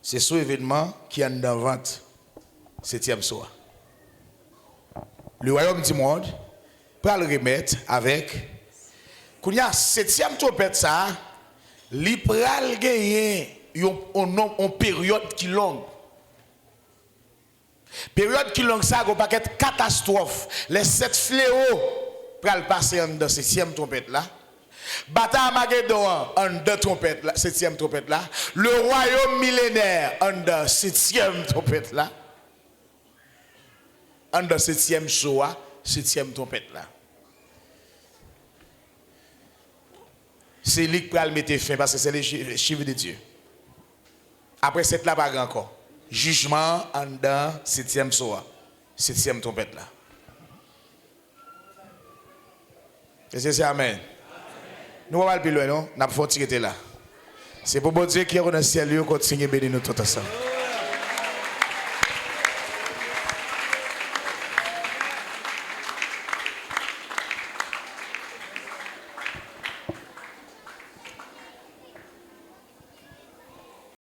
C'est ce événement qui est dans vente septième soir. Le royaume du monde pour le remettre avec. Quand il y a septième trompette ça, il pral gagner une période qui longue. Période qui longue ça, il paquet catastrophe. Les 7 fléaux pral passer en dans septième trompette là. Bataille Armageddon en deux trompettes là, septième trompette là. Le royaume millénaire en dans septième trompette là. En dans septième soir, septième trompette là. C'est lui qui pral mettre fin parce que c'est le chiffre de Dieu. Après cette là pas encore. Jugement en dans septième soir, septième trompette là. Est-ce que c'est Amen? Nous ne pouvons pas le plus loin, non? Nous ne pouvons pas tirer là. C'est pour bon Dieu qui est dans le ciel, qui continue à bénir nous tout ensemble.